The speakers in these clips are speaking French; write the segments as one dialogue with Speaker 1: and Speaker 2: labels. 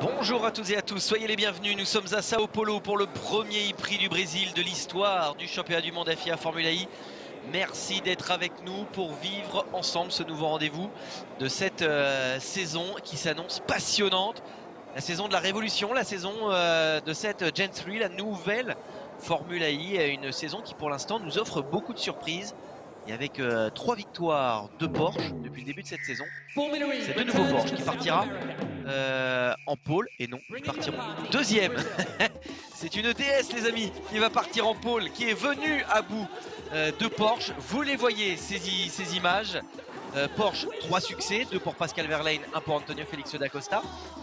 Speaker 1: Bonjour à toutes et à tous, soyez les bienvenus. Nous sommes à Sao Paulo pour le premier prix du Brésil de l'histoire du championnat du monde FIA Formula I. Merci d'être avec nous pour vivre ensemble ce nouveau rendez-vous de cette saison qui s'annonce passionnante. La saison de la révolution, la saison de cette Gen 3, la nouvelle Formula I, une saison qui pour l'instant nous offre beaucoup de surprises. Et avec 3 victoires de Porsche depuis le début de cette saison, c'est de nouveau Porsche qui partira en pôle, et non, ils partiront deuxième. C'est une DS les amis qui va partir en pôle, qui est venue à bout de Porsche. Vous les voyez ces images. Porsche, 3 succès, 2 pour Pascal Wehrlein, 1 pour Antonio Félix da Costa.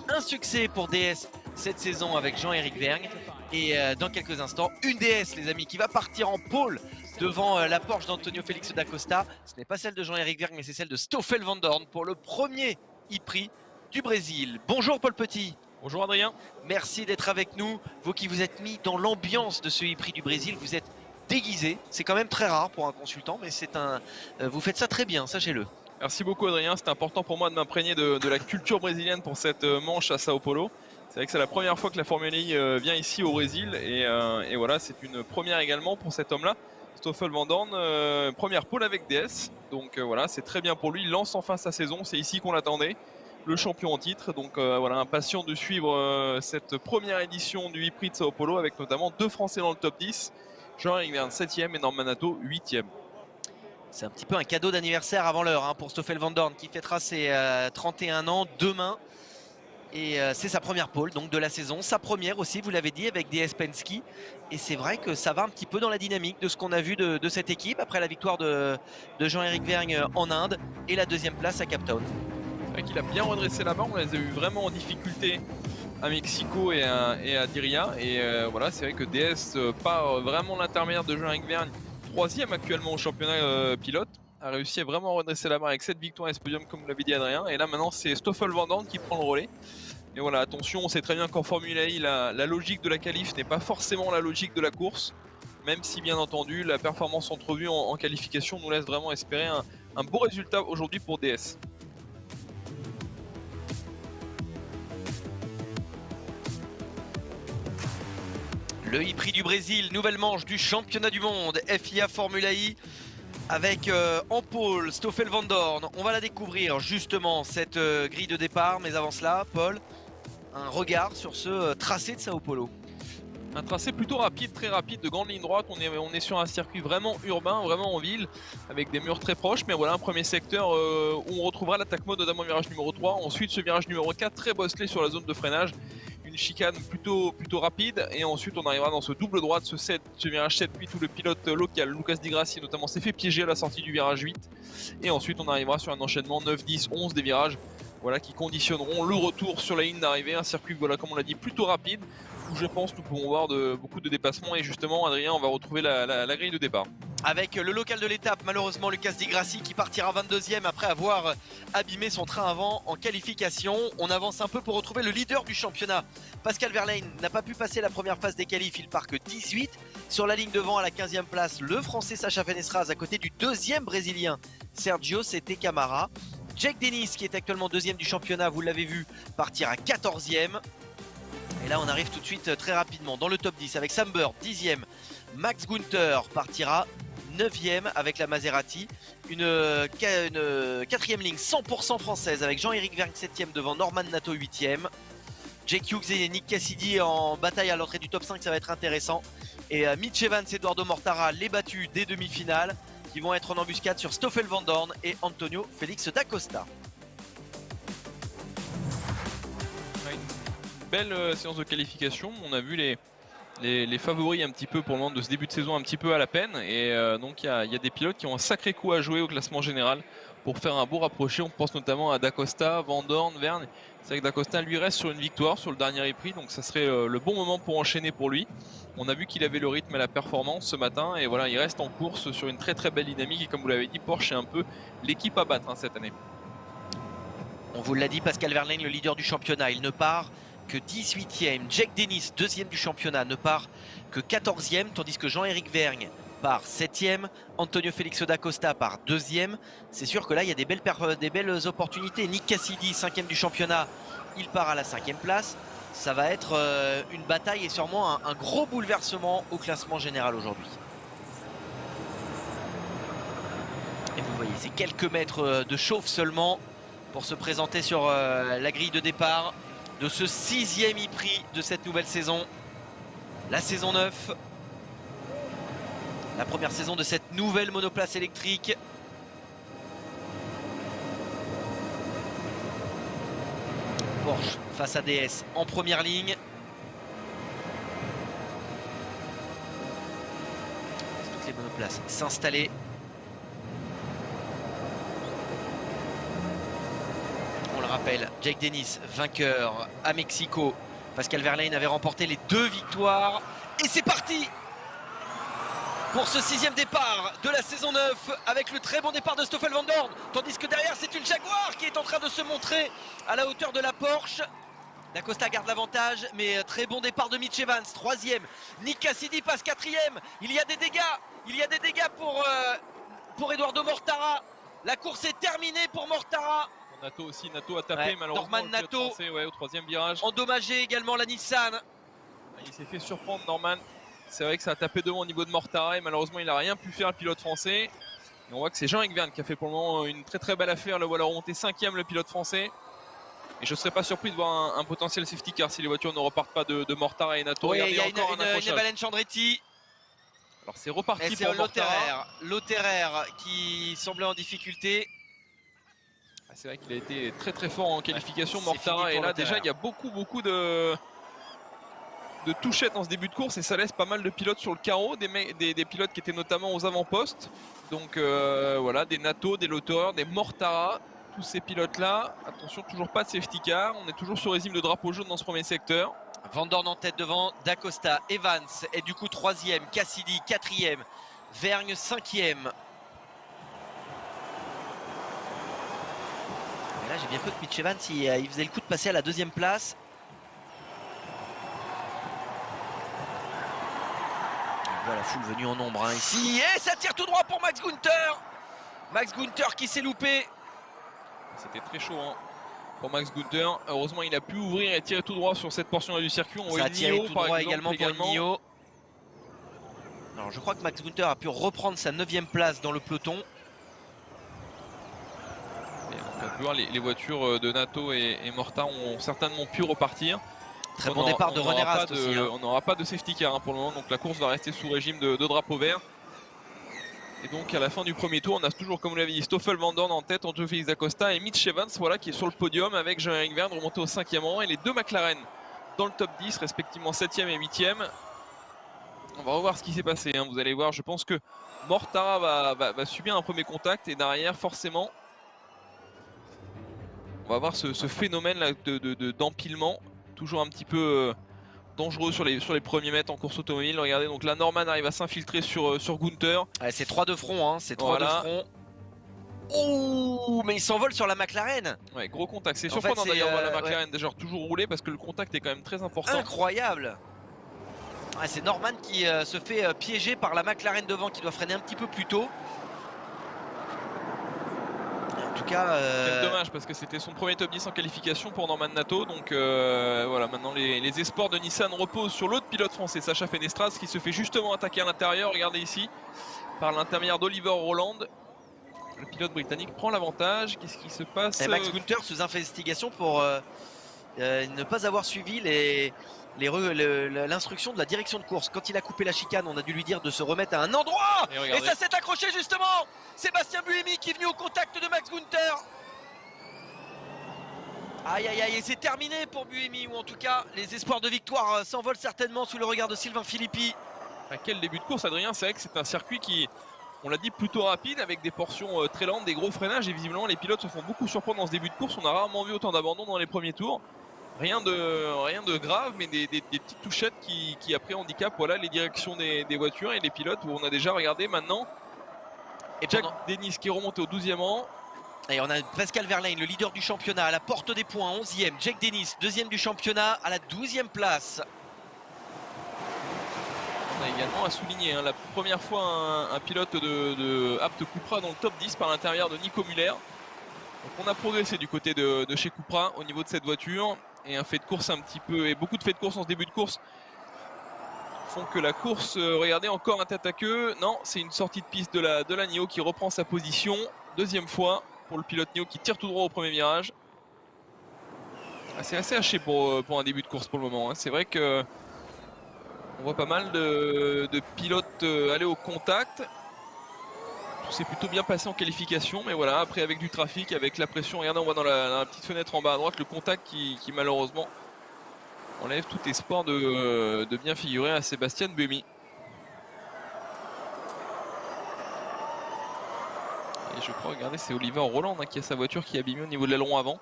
Speaker 1: Un succès pour DS cette saison avec Jean-Éric Vergne. Et dans quelques instants, une DS les amis qui va partir en pôle devant la Porsche d'Antonio Félix da Costa. Ce n'est pas celle de Jean-Éric Vergne, mais c'est celle de Stoffel Vandoorne pour le premier e-prix du Brésil. Bonjour Paul Petit.
Speaker 2: Bonjour Adrien.
Speaker 1: Merci d'être avec nous. Vous qui vous êtes mis dans l'ambiance de ce e-prix du Brésil, vous êtes déguisé. C'est quand même très rare pour un consultant, mais vous faites ça très bien, sachez-le.
Speaker 2: Merci beaucoup Adrien, c'est important pour moi de m'imprégner de la culture brésilienne pour cette manche à Sao Paulo. C'est vrai que c'est la première fois que la Formule I vient ici au Brésil et voilà, c'est une première également pour cet homme-là. Stoffel Vandoorne, première pole avec DS, donc voilà, c'est très bien pour lui, il lance enfin sa saison, c'est ici qu'on l'attendait, le champion en titre, donc voilà, impatient de suivre cette première édition du e-prix de Sao Paulo avec notamment 2 Français dans le top 10, Jean-Éric Vergne 7ème et Norman Nato 8ème.
Speaker 1: C'est un petit peu un cadeau d'anniversaire avant l'heure pour Stoffel Vandoorne qui fêtera ses 31 ans demain. Et c'est sa première pole donc de la saison, sa première aussi, vous l'avez dit, avec DS Penske. Et c'est vrai que ça va un petit peu dans la dynamique de ce qu'on a vu de cette équipe après la victoire de Jean-Éric Vergne en Inde et la deuxième place à Cape Town.
Speaker 2: C'est vrai qu'il a bien redressé la barre, on les a eu vraiment en difficulté à Mexico et à Diriyah. Et voilà, c'est vrai que DS part vraiment l'intermédiaire de Jean-Éric Vergne, 3ème actuellement au championnat pilote, a réussi à vraiment redresser la barre avec 7 victoires et ce podium comme vous l'avez dit Adrien. Et là maintenant c'est Stoffel Vandoorne qui prend le relais. Et voilà, attention, on sait très bien qu'en Formule I, la logique de la qualif n'est pas forcément la logique de la course. Même si bien entendu la performance entrevue en qualification nous laisse vraiment espérer un beau résultat aujourd'hui pour DS.
Speaker 1: Le e-prix du Brésil, nouvelle manche du championnat du monde FIA Formula I. Avec en pôle Stoffel Vandoorne, on va la découvrir justement cette grille de départ. Mais avant cela, Paul, un regard sur ce tracé de Sao Paulo.
Speaker 2: Un tracé plutôt rapide, très rapide, de grande ligne droite. On est sur un circuit vraiment urbain, vraiment en ville, avec des murs très proches. Mais voilà un premier secteur où on retrouvera l'attaque mode notamment virage numéro 3. Ensuite ce virage numéro 4, très bosselé sur la zone de freinage. Une chicane plutôt rapide et ensuite on arrivera dans ce double droite, ce virage 7-8 où le pilote local Lucas Di Grassi notamment s'est fait piéger à la sortie du virage 8 et ensuite on arrivera sur un enchaînement 9, 10, 11 des virages voilà, qui conditionneront le retour sur la ligne d'arrivée, un circuit voilà, comme on l'a dit plutôt rapide où je pense nous pouvons voir beaucoup de dépassements et justement Adrien on va retrouver la grille de départ.
Speaker 1: Avec le local de l'étape, malheureusement Lucas Di Grassi qui partira 22e après avoir abîmé son train avant en qualification. On avance un peu pour retrouver le leader du championnat. Pascal Wehrlein n'a pas pu passer la première phase des qualifs, il part que 18. Sur la ligne devant à la 15e place, le français Sacha Fenestraz à côté du deuxième brésilien Sergio Sete Camara. Jake Dennis qui est actuellement deuxième du championnat, vous l'avez vu, partira 14e. Et là on arrive tout de suite très rapidement dans le top 10 avec Sam Bird 10e. Max Günther partira 9e avec la Maserati, une 4ème ligne 100% française avec Jean-Éric Vergne 7e devant Norman Nato 8e. Jake Hughes et Nick Cassidy en bataille à l'entrée du top 5, ça va être intéressant. Et Mitch Evans et Eduardo Mortara, les battus des demi-finales, qui vont être en embuscade sur Stoffel Vandoorne et Antonio Félix da Costa.
Speaker 2: Belle séance de qualification, on a vu les favoris un petit peu pour le moment de ce début de saison un petit peu à la peine et donc il y a des pilotes qui ont un sacré coup à jouer au classement général pour faire un beau rapproché. On pense notamment à da Costa, Vandoorne, Vergne. C'est vrai que da Costa lui reste sur une victoire sur le dernier e-prix, donc ça serait le bon moment pour enchaîner pour lui. On a vu qu'il avait le rythme et la performance ce matin et voilà, il reste en course sur une très belle dynamique et comme vous l'avez dit, Porsche est un peu l'équipe à battre cette année.
Speaker 1: On vous l'a dit, Pascal Wehrlein, le leader du championnat, il ne part que 18e. Jake Dennis, deuxième du championnat, ne part que 14e, tandis que Jean-Éric Vergne part 7e, Antonio Félix da Costa part 2e. C'est sûr que là, il y a des belles opportunités. Nick Cassidy, 5e du championnat, il part à la 5e place. Ça va être une bataille et sûrement un gros bouleversement au classement général aujourd'hui. Et vous voyez, c'est quelques mètres de chauffe seulement pour se présenter sur la grille de départ de ce 6e e-prix de cette nouvelle saison. La saison 9. La première saison de cette nouvelle monoplace électrique. Porsche face à DS en première ligne. Toutes les monoplaces s'installer. On le rappelle, Jake Dennis, vainqueur à Mexico. Pascal Wehrlein avait remporté les 2 victoires. Et c'est parti pour ce 6e départ de la saison 9 avec le très bon départ de Stoffel Van Dorn, tandis que derrière c'est une Jaguar qui est en train de se montrer à la hauteur de la Porsche. Da Costa garde l'avantage, mais très bon départ de Mitch Evans, 3e. Nick Cassidy passe 4e. Il y a des dégâts pour Eduardo Mortara. La course est terminée pour Mortara.
Speaker 2: Nato aussi, Nato a tapé malheureusement.
Speaker 1: Norman Nato
Speaker 2: français, au 3e virage.
Speaker 1: Endommagé également la Nissan.
Speaker 2: Il s'est fait surprendre Norman. C'est vrai que ça a tapé devant au niveau de Mortara et malheureusement il n'a rien pu faire le pilote français. Et on voit que c'est Jean Egvern qui a fait pour le moment une très belle affaire. Le voilà remonté 5e le pilote français. Et je ne serais pas surpris de voir un potentiel safety car si les voitures ne repartent pas de Mortara et Nato.
Speaker 1: Oui, il y a une Evalence Andretti.
Speaker 2: Alors c'est reparti
Speaker 1: pour
Speaker 2: Mortara.
Speaker 1: Lotterer qui semblait en difficulté.
Speaker 2: C'est vrai qu'il a été très fort en qualification, Mortara. Et là déjà il y a beaucoup de touchettes dans ce début de course et ça laisse pas mal de pilotes sur le carreau, des pilotes qui étaient notamment aux avant-postes. Donc voilà, des Nato, des Lotterer, des Mortara, tous ces pilotes là. Attention, toujours pas de safety car, on est toujours sur régime de drapeau jaune dans ce premier secteur.
Speaker 1: Van Dorn en tête devant, Da Costa, Evans est du coup 3e, Cassidy 4e, Vergne 5e. Et là j'ai bien cru que Mitch Evans il faisait le coup de passer à la 2e place. Voilà, foule venue en nombre hein, ici. Et ça tire tout droit pour Max Günther. Max Günther qui s'est loupé.
Speaker 2: C'était très chaud hein, pour Max Günther. Heureusement, il a pu ouvrir et tirer tout droit sur cette portion du circuit. On
Speaker 1: ça a tiré tout droit également pour Nio. Alors, je crois que Max Günther a pu reprendre sa 9e place dans le peloton.
Speaker 2: Et on peut voir les voitures de Nato et Morta ont certainement pu repartir.
Speaker 1: Très bon départ de René Rast aussi.
Speaker 2: On n'aura pas de safety car hein, pour le moment, donc la course va rester sous régime de drapeau vert. Et donc à la fin du premier tour, on a toujours, comme vous l'avez dit, Stoffel Van Dorn en tête, Antonio Félix da Costa et Mitch Evans, voilà, qui est sur le podium avec Jean Egvern remonté au 5e rang et les 2 McLaren dans le top 10, respectivement 7e et 8e. On va revoir ce qui s'est passé, hein. Vous allez voir, je pense que Mortara va subir un premier contact et derrière, forcément, on va voir ce phénomène là d'empilement, toujours un petit peu dangereux sur les premiers mètres en course automobile. Regardez, donc là Norman arrive à s'infiltrer sur Günther.
Speaker 1: Ouais, c'est 3 de front, hein, c'est 3 de front. Oh, mais il s'envole sur la McLaren.
Speaker 2: Ouais, gros contact. C'est surprenant d'ailleurs la McLaren déjà toujours rouler parce que le contact est quand même très important.
Speaker 1: Incroyable. Ouais, c'est Norman qui se fait piéger par la McLaren devant qui doit freiner un petit peu plus tôt. En tout cas,
Speaker 2: quel dommage parce que c'était son premier top 10 en qualification pour Norman Nato. Donc voilà, maintenant les espoirs de Nissan reposent sur l'autre pilote français, Sacha Fenestras, qui se fait justement attaquer à l'intérieur. Regardez ici, par l'intermédiaire d'Oliver Roland. Le pilote britannique prend l'avantage. Qu'est-ce qui se passe?
Speaker 1: Et Max Günther sous investigation pour ne pas avoir suivi l'instruction de la direction de course. Quand il a coupé la chicane, on a dû lui dire de se remettre à un endroit. Et ça s'est accroché justement. Sébastien Buemi qui est venu au contact de Max Günther. Aïe aïe aïe, et c'est terminé pour Buemi, ou en tout cas les espoirs de victoire s'envolent certainement sous le regard de Sylvain Filippi.
Speaker 2: À quel début de course, Adrien? C'est vrai que c'est un circuit qui, on l'a dit, plutôt rapide avec des portions très lentes, des gros freinages, et visiblement les pilotes se font beaucoup surprendre dans ce début de course. On a rarement vu autant d'abandon dans les premiers tours. Rien de grave, mais des petites touchettes qui après handicapent voilà, les directions des voitures et les pilotes, où on a déjà regardé maintenant. Et Jack Dennis qui est remonté au 12e rang.
Speaker 1: Et on a Pascal Wehrlein, le leader du championnat, à la porte des points, 11e. Jack Dennis, 2e du championnat, à la 12e place.
Speaker 2: On a également à souligner la première fois un pilote de Abt Cupra dans le top 10 par l'intermédiaire de Nico Müller. Donc on a progressé du côté de chez Cupra au niveau de cette voiture. Et un fait de course un petit peu, et beaucoup de faits de course en ce début de course font que la course, regardez, encore un tête à queue. Non, c'est une sortie de piste de la NIO qui reprend sa position. Deuxième fois pour le pilote NIO qui tire tout droit au premier virage. C'est assez haché pour un début de course pour le moment. C'est vrai que on voit pas mal de pilotes aller au contact. Tout s'est plutôt bien passé en qualification, mais voilà, après avec du trafic, avec la pression, regardez, on voit dans la petite fenêtre en bas à droite le contact qui malheureusement enlève tout espoir de bien figurer à Sébastien Buemi. Et je crois, regardez, c'est Oliver Roland qui a sa voiture qui est abîmée au niveau de l'aileron avant.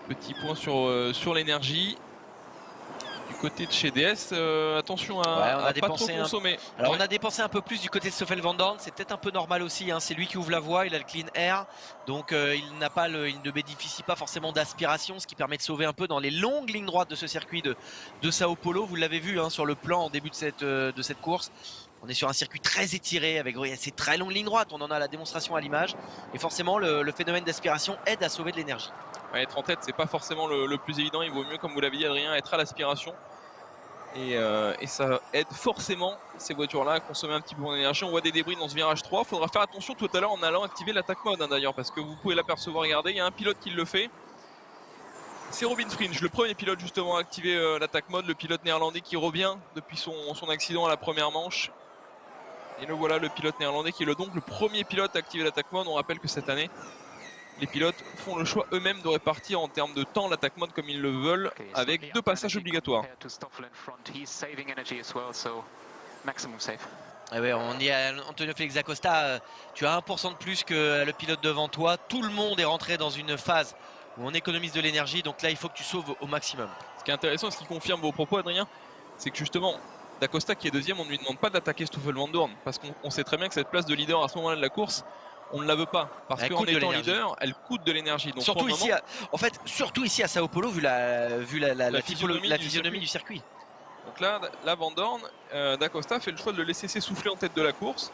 Speaker 2: Petit point sur l'énergie. Du côté de chez DS, attention à pas trop consommer.
Speaker 1: Alors on a dépensé un peu plus du côté de Stoffel Van Dorn, c'est peut-être un peu normal aussi, c'est lui qui ouvre la voie, il a le clean air, donc il ne bénéficie pas forcément d'aspiration, ce qui permet de sauver un peu dans les longues lignes droites de ce circuit de Sao Paulo. Vous l'avez vu sur le plan en début de cette course. On est sur un circuit très étiré avec ces très longues lignes droites, on en a la démonstration à l'image, et forcément le phénomène d'aspiration aide à sauver de l'énergie.
Speaker 2: Ouais, être en tête, c'est pas forcément le plus évident, il vaut mieux, comme vous l'avez dit Adrien, être à l'aspiration. Et ça aide forcément ces voitures-là à consommer un petit peu d'énergie. On voit des débris dans ce virage 3. Il faudra faire attention tout à l'heure en allant activer l'attaque mode d'ailleurs, parce que vous pouvez l'apercevoir. Regardez, il y a un pilote qui le fait. C'est Robin Fringe, le premier pilote justement à activer l'attaque mode, le pilote néerlandais qui revient depuis son accident à la première manche. Et le voilà, le pilote néerlandais qui est donc le premier pilote à activer l'attaque mode. On rappelle que cette année, les pilotes font le choix eux-mêmes de répartir en termes de temps l'attaque mode comme ils le veulent, avec 2 passages obligatoires.
Speaker 1: Ah ouais, on dit à Antonio Félix Acosta, tu as 1% de plus que le pilote devant toi. Tout le monde est rentré dans une phase où on économise de l'énergie, donc là il faut que tu sauves au maximum.
Speaker 2: Ce qui est intéressant, ce qui confirme vos propos Adrien, c'est que justement D'Acosta qui est deuxième, on ne lui demande pas d'attaquer Stoffel Van Dorn, parce qu'on sait très bien que cette place de leader à ce moment-là de la course, on ne la veut pas, parce qu'en étant leader, elle coûte de l'énergie.
Speaker 1: Surtout ici, surtout ici à Sao Paulo, vu la physionomie du circuit.
Speaker 2: Donc là Van Dorn, D'Acosta fait le choix de le laisser s'essouffler en tête de la course.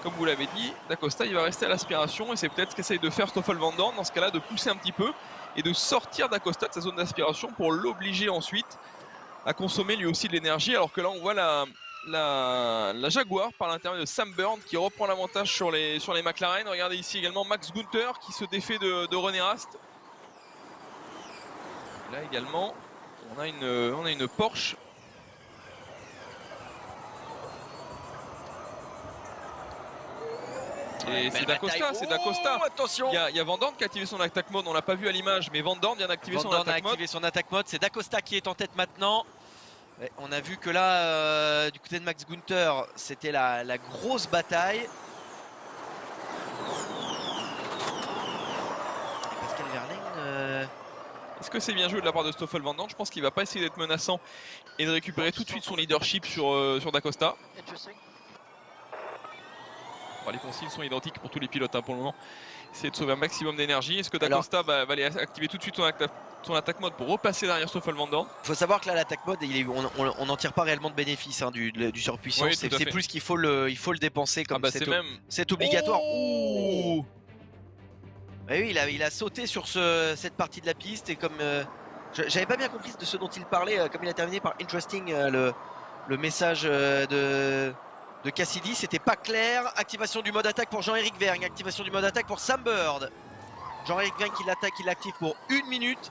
Speaker 2: Comme vous l'avez dit, D'Acosta il va rester à l'aspiration, et c'est peut-être ce qu'essaye de faire Stoffel Van Dorn dans ce cas-là, de pousser un petit peu et de sortir D'Acosta de sa zone d'aspiration pour l'obliger ensuite à consommer lui aussi de l'énergie. Alors que là on voit la Jaguar par l'intérieur de Sam Bird qui reprend l'avantage sur les McLaren. Regardez ici également Max Günther qui se défait de René Rast. Là également on a une Porsche. Et c'est D'Acosta,
Speaker 1: attention.
Speaker 2: Il y a Van Dorn qui a activé son attaque mode, on l'a pas vu à l'image, mais Van Dorn vient d'activer son attaque mode.
Speaker 1: C'est D'Acosta qui est en tête maintenant. On a vu que là, du côté de Max Günther, c'était la grosse bataille. Et Pascal Wehrlein.
Speaker 2: Est-ce que c'est bien joué de la part de Stoffel Van Dorn? Je pense qu'il va pas essayer d'être menaçant et de récupérer tout de suite son leadership sur D'Acosta. Les consignes sont identiques pour tous les pilotes pour le moment. Essayer de sauver un maximum d'énergie. Est-ce que D'Acosta va aller activer tout de suite son attaque mode pour repasser derrière Stoffel Van Dorn?
Speaker 1: Il faut savoir que là l'attaque mode, on n'en tire pas réellement de bénéfice du surpuissance. Oui, c'est plus qu'il faut le dépenser comme c'est obligatoire.
Speaker 2: Ouh.
Speaker 1: Oui, il a sauté sur cette partie de la piste et comme j'avais pas bien compris de ce dont il parlait, comme il a terminé par interesting le message de Cassidy, c'était pas clair. Activation du mode attaque pour Jean-Éric Vergne, activation du mode attaque pour Sam Bird. Jean-Éric Vergne qui l'attaque, il l'active pour 1 minute.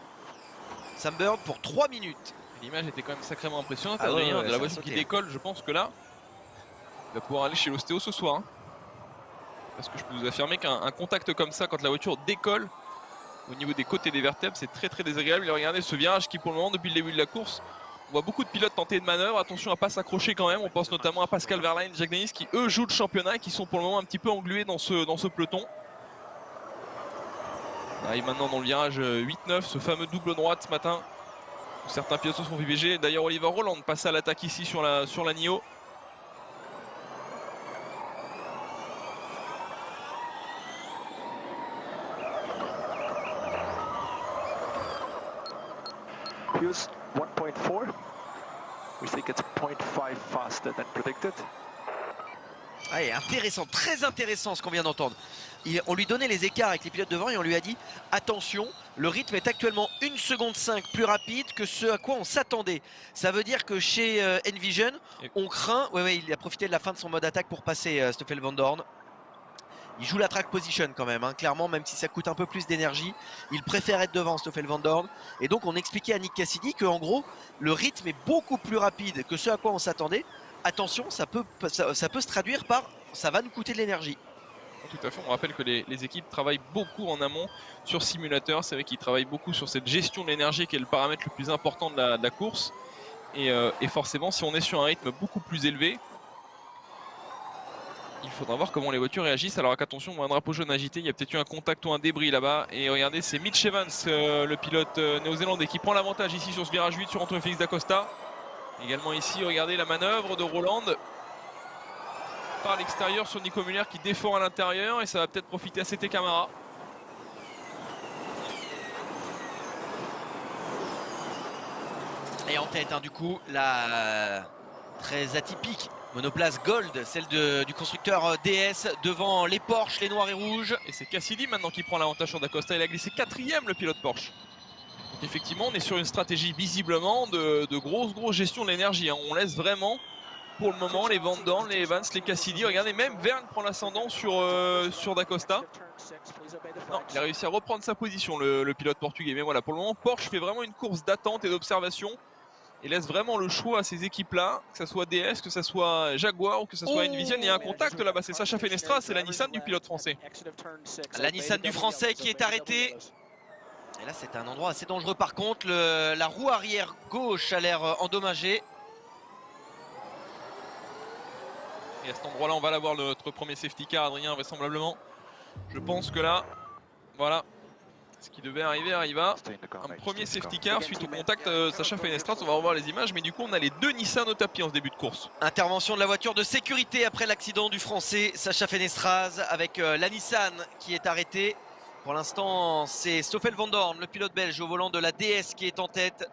Speaker 1: Sam Bird pour 3 minutes.
Speaker 2: L'image était quand même sacrément impressionnante, Adrien, de la voiture qui décolle. Je pense que là, il va pouvoir aller chez l'ostéo ce soir. Parce que je peux vous affirmer qu'un contact comme ça, quand la voiture décolle, au niveau des côtés des vertèbres, c'est très très désagréable. Et regardez ce virage qui, pour le moment, depuis le début de la course, on voit beaucoup de pilotes tenter de manœuvre. Attention à ne pas s'accrocher quand même. On pense notamment à Pascal Wehrlein, Jack Dennis qui eux jouent le championnat et qui sont pour le moment un petit peu englués dans ce peloton. On arrive maintenant dans le virage 8-9, ce fameux double droite ce matin où certains pilotes se sont VBG. D'ailleurs Oliver Roland passe à l'attaque ici sur la NIO.
Speaker 3: Use 1.4. We think it's 0.5 faster than predicted.
Speaker 1: Ah, et intéressant, très intéressant ce qu'on vient d'entendre. On lui donnait les écarts avec les pilotes devant et on lui a dit attention, le rythme est actuellement 1 seconde 5 plus rapide que ce à quoi on s'attendait. Ça veut dire que chez Envision, on craint. Ouais, il a profité de la fin de son mode attaque pour passer Stoffel Vandoorne. Il joue la track position quand même, hein, clairement, même si ça coûte un peu plus d'énergie. Il préfère être devant Stoffel Vandoorne. Et donc on expliquait à Nick Cassidy qu'en gros, le rythme est beaucoup plus rapide que ce à quoi on s'attendait. Attention, ça peut se traduire par ça va nous coûter de l'énergie.
Speaker 2: Tout à fait, on rappelle que les équipes travaillent beaucoup en amont sur simulateur. C'est vrai qu'ils travaillent beaucoup sur cette gestion de l'énergie qui est le paramètre le plus important de la course. Et forcément, si on est sur un rythme beaucoup plus élevé, il faudra voir comment les voitures réagissent. Alors attention, on voit un drapeau jaune agité, il y a peut-être eu un contact ou un débris là-bas. Et regardez, c'est Mitch Evans, le pilote néo-zélandais, qui prend l'avantage ici sur ce virage 8 sur Antonio Félix da Costa. Également ici, regardez la manœuvre de Roland par l'extérieur sur Nico Müller qui défend à l'intérieur, et ça va peut-être profiter à CT Camara.
Speaker 1: Et en tête, hein, du coup, la très atypique monoplace Gold, celle du constructeur DS devant les Porsche, les noirs et rouges.
Speaker 2: Et c'est Cassidy maintenant qui prend l'avantage sur Da Costa. Il a glissé 4e, le pilote Porsche. Donc effectivement, on est sur une stratégie visiblement de grosse gestion de l'énergie, hein. On laisse vraiment pour le moment les Vandoorne, les Evans, les Cassidy. Regardez, même Verne prend l'ascendant sur Da Costa. Non, il a réussi à reprendre sa position, le pilote portugais. Mais voilà, pour le moment, Porsche fait vraiment une course d'attente et d'observation et laisse vraiment le choix à ces équipes-là, que ce soit DS, que ce soit Jaguar ou que ce soit Envision. Il y a un contact là-bas, c'est Sacha Fenestra, c'est la Nissan du pilote français.
Speaker 1: La Nissan du français qui est arrêtée. Et là, c'est un endroit assez dangereux par contre. La roue arrière gauche a l'air endommagée.
Speaker 2: Et à cet endroit-là, on va l'avoir, notre premier safety car, Adrien, vraisemblablement. Je pense que là, voilà, ce qui devait arriver arriva. Un premier safety car suite au contact Sacha Fenestras. On va revoir les images, mais du coup, on a les deux Nissan au tapis en ce début de course.
Speaker 1: Intervention de la voiture de sécurité après l'accident du français Sacha Fenestras avec la Nissan qui est arrêtée. Pour l'instant, c'est Stoffel Vandoorne, le pilote belge au volant de la DS, qui est en tête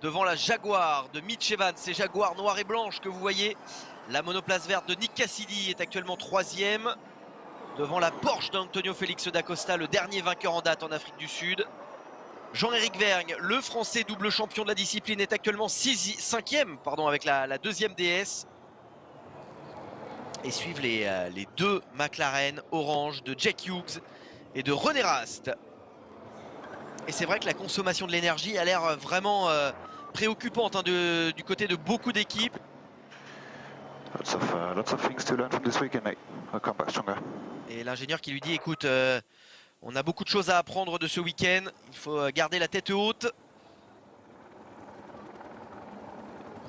Speaker 1: devant la Jaguar de Mitch Evans. C'est Jaguar noire et blanche que vous voyez. La monoplace verte de Nick Cassidy est actuellement 3e. Devant la Porsche d'Antonio Félix da Costa, le dernier vainqueur en date en Afrique du Sud. Jean-Éric Vergne, le français double champion de la discipline, est actuellement 5e avec la deuxième DS. Et suivent les deux McLaren orange de Jack Hughes et de René Rast. Et c'est vrai que la consommation de l'énergie a l'air vraiment préoccupante, hein, du côté de beaucoup d'équipes.
Speaker 3: Lots of things to learn from this weekend, mate. I'll come back stronger.
Speaker 1: Et l'ingénieur qui lui dit écoute, on a beaucoup de choses à apprendre de ce week-end, il faut garder la tête haute.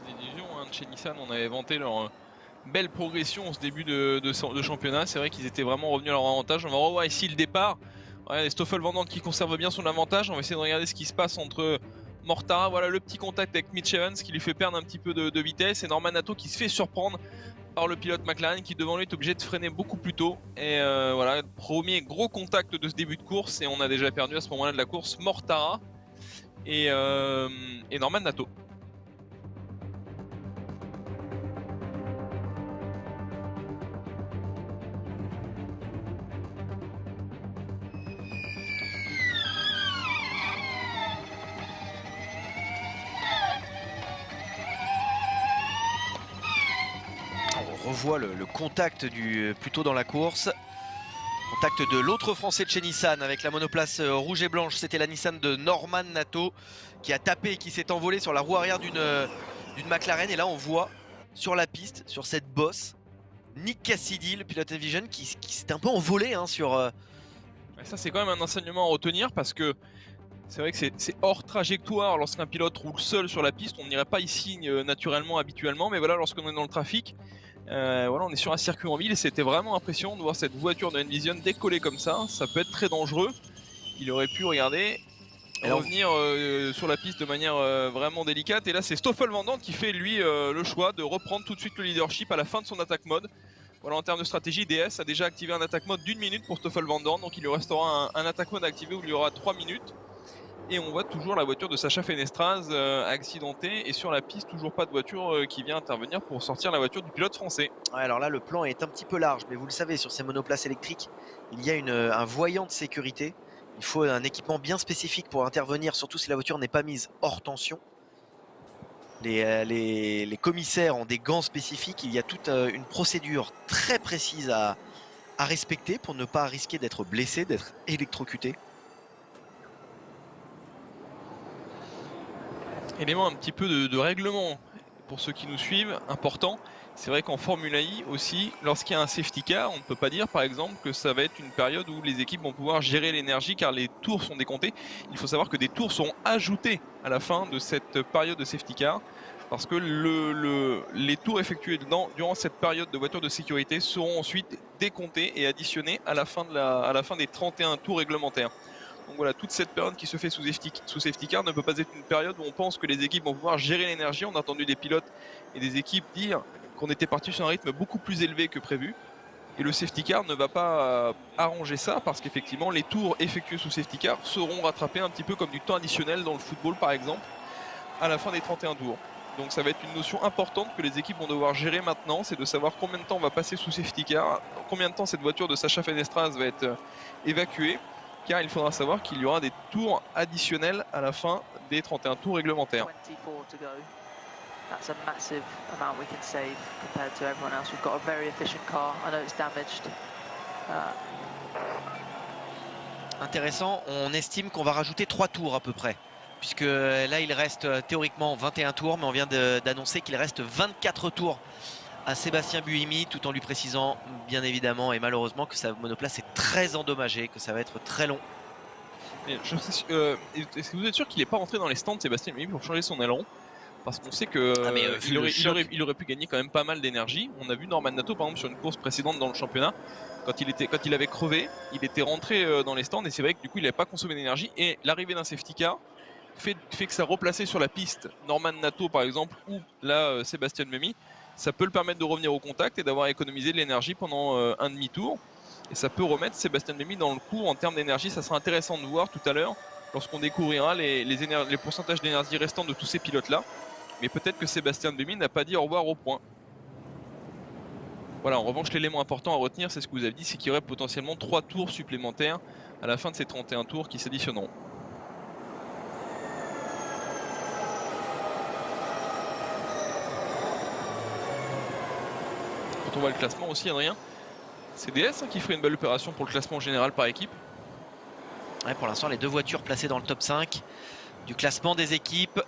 Speaker 2: Des illusions, hein, de chez Nissan, on avait vanté leur belle progression en ce début de championnat. C'est vrai qu'ils étaient vraiment revenus à leur avantage. On va revoir ici le départ. Regardez, Stoffel Vandoorne qui conserve bien son avantage. On va essayer de regarder ce qui se passe entre Mortara. Voilà le petit contact avec Mitch Evans qui lui fait perdre un petit peu de vitesse. Et Norman Nato qui se fait surprendre par le pilote McLaren qui devant lui est obligé de freiner beaucoup plus tôt. Et voilà, premier gros contact de ce début de course. Et on a déjà perdu à ce moment-là de la course Mortara et Norman Nato.
Speaker 1: On revoit le contact plutôt dans la course. Contact de l'autre français de chez Nissan avec la monoplace rouge et blanche. C'était la Nissan de Norman Nato qui a tapé et qui s'est envolé sur la roue arrière d'une McLaren. Et là on voit sur la piste, sur cette bosse, Nick Cassidy, le pilote Envision, qui s'est un peu envolé, hein, sur...
Speaker 2: Ça c'est quand même un enseignement à retenir parce que c'est vrai que c'est hors trajectoire lorsqu'un pilote roule seul sur la piste. On n'irait pas ici naturellement, habituellement, mais voilà, lorsqu'on est dans le trafic, voilà, on est sur un circuit en ville et c'était vraiment impressionnant de voir cette voiture de Envision décoller comme ça. Ça peut être très dangereux. Il aurait pu, regarder, revenir sur la piste de manière vraiment délicate. Et là, c'est Stoffel Vandoorne qui fait, lui, le choix de reprendre tout de suite le leadership à la fin de son attaque mode. Voilà, en termes de stratégie, DS a déjà activé un attaque mode d'1 minute pour Stoffel Vandoorne. Donc il lui restera un attaque mode activé où il y aura 3 minutes. Et on voit toujours la voiture de Sacha Fenestraz accidentée, et sur la piste, toujours pas de voiture qui vient intervenir pour sortir la voiture du pilote français.
Speaker 1: Ouais, alors là, le plan est un petit peu large, mais vous le savez, sur ces monoplaces électriques, il y a un voyant de sécurité. Il faut un équipement bien spécifique pour intervenir, surtout si la voiture n'est pas mise hors tension. Les commissaires ont des gants spécifiques. Il y a toute une procédure très précise à respecter pour ne pas risquer d'être blessé, d'être électrocuté.
Speaker 2: Élément un petit peu de règlement pour ceux qui nous suivent, important. C'est vrai qu'en Formule I aussi, lorsqu'il y a un safety car, on ne peut pas dire par exemple que ça va être une période où les équipes vont pouvoir gérer l'énergie car les tours sont décomptés. Il faut savoir que des tours seront ajoutés à la fin de cette période de safety car, parce que les tours effectués durant cette période de voiture de sécurité seront ensuite décomptés et additionnés à la fin des 31 tours réglementaires. Donc voilà, toute cette période qui se fait sous safety car ne peut pas être une période où on pense que les équipes vont pouvoir gérer l'énergie. On a entendu des pilotes et des équipes dire qu'on était parti sur un rythme beaucoup plus élevé que prévu. Et le safety car ne va pas arranger ça, parce qu'effectivement les tours effectués sous safety car seront rattrapés un petit peu comme du temps additionnel dans le football par exemple, à la fin des 31 tours. Donc ça va être une notion importante que les équipes vont devoir gérer maintenant, c'est de savoir combien de temps on va passer sous safety car, combien de temps cette voiture de Sacha Fenestraz va être évacuée, car il faudra savoir qu'il y aura des tours additionnels à la fin des 31 tours réglementaires.
Speaker 4: 24 to go. That's a massive amount we can save compared to everyone else. We've got a very efficient car. I know it's damaged.
Speaker 1: Intéressant, on estime qu'on va rajouter 3 tours à peu près. Puisque là, il reste théoriquement 21 tours, mais on vient d'annoncer qu'il reste 24 tours à Sébastien Buemi, tout en lui précisant bien évidemment et malheureusement que sa monoplace est très endommagée, que ça va être très long.
Speaker 2: Est-ce que vous êtes sûr qu'il n'est pas rentré dans les stands de Sébastien Buemi pour changer son aileron? Parce qu'on sait que il aurait pu gagner quand même pas mal d'énergie. On a vu Norman Nato par exemple sur une course précédente dans le championnat, quand il avait crevé, il était rentré dans les stands, et c'est vrai que du coup il n'avait pas consommé d'énergie, et l'arrivée d'un safety car fait que ça replaçait sur la piste Norman Nato par exemple, ou là Sébastien Buemi, ça peut le permettre de revenir au contact et d'avoir économisé de l'énergie pendant un demi-tour, et ça peut remettre Sébastien Buemi dans le coup en termes d'énergie. Ça sera intéressant de voir tout à l'heure lorsqu'on découvrira les pourcentages d'énergie restants de tous ces pilotes là, mais peut-être que Sébastien Buemi n'a pas dit au revoir au point. Voilà, en revanche l'élément important à retenir, c'est ce que vous avez dit, c'est qu'il y aurait potentiellement 3 tours supplémentaires à la fin de ces 31 tours qui s'additionneront. Quand on voit le classement aussi, Adrien, c'est DS qui ferait une belle opération pour le classement général par équipe.
Speaker 1: Ouais, pour l'instant, les 2 voitures placées dans le top 5 du classement des équipes.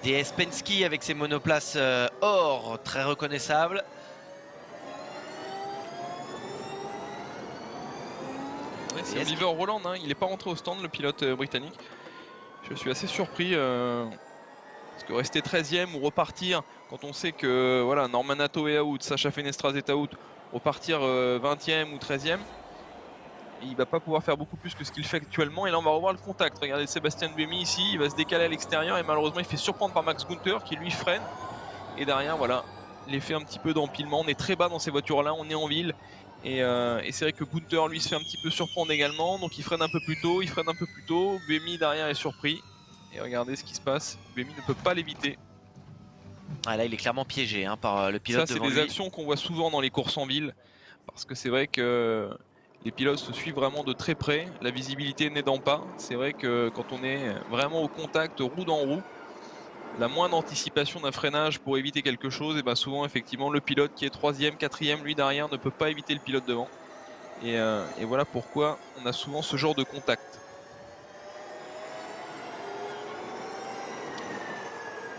Speaker 1: DS Penske avec ses monoplaces or très reconnaissables.
Speaker 2: Ouais, c'est Oliver Roland, hein. Il n'est pas rentré au stand, le pilote britannique. Je suis assez surpris. Parce que rester 13e ou repartir, quand on sait que voilà, Norman Nato est out, Sacha Fenestraz est out, repartir 20e ou 13e, il va pas pouvoir faire beaucoup plus que ce qu'il fait actuellement. Et là on va revoir le contact. Regardez Sébastien Buemi ici, il va se décaler à l'extérieur et malheureusement il fait surprendre par Max Günther qui lui freine. Et derrière voilà, l'effet un petit peu d'empilement. On est très bas dans ces voitures là, on est en ville. Et c'est vrai que Günther lui se fait un petit peu surprendre également, donc il freine un peu plus tôt, Buemi derrière est surpris. Et regardez ce qui se passe, Buemi ne peut pas l'éviter.
Speaker 1: Ah, là il est clairement piégé par le pilote devant lui.
Speaker 2: Ça c'est des actions qu'on voit souvent dans les courses en ville, parce que c'est vrai que les pilotes se suivent vraiment de très près, la visibilité n'aidant pas. C'est vrai que quand on est vraiment au contact, roue dans roue, la moindre anticipation d'un freinage pour éviter quelque chose, et bien souvent effectivement le pilote qui est 3e, 4e, lui derrière ne peut pas éviter le pilote devant. Et voilà pourquoi on a souvent ce genre de contact.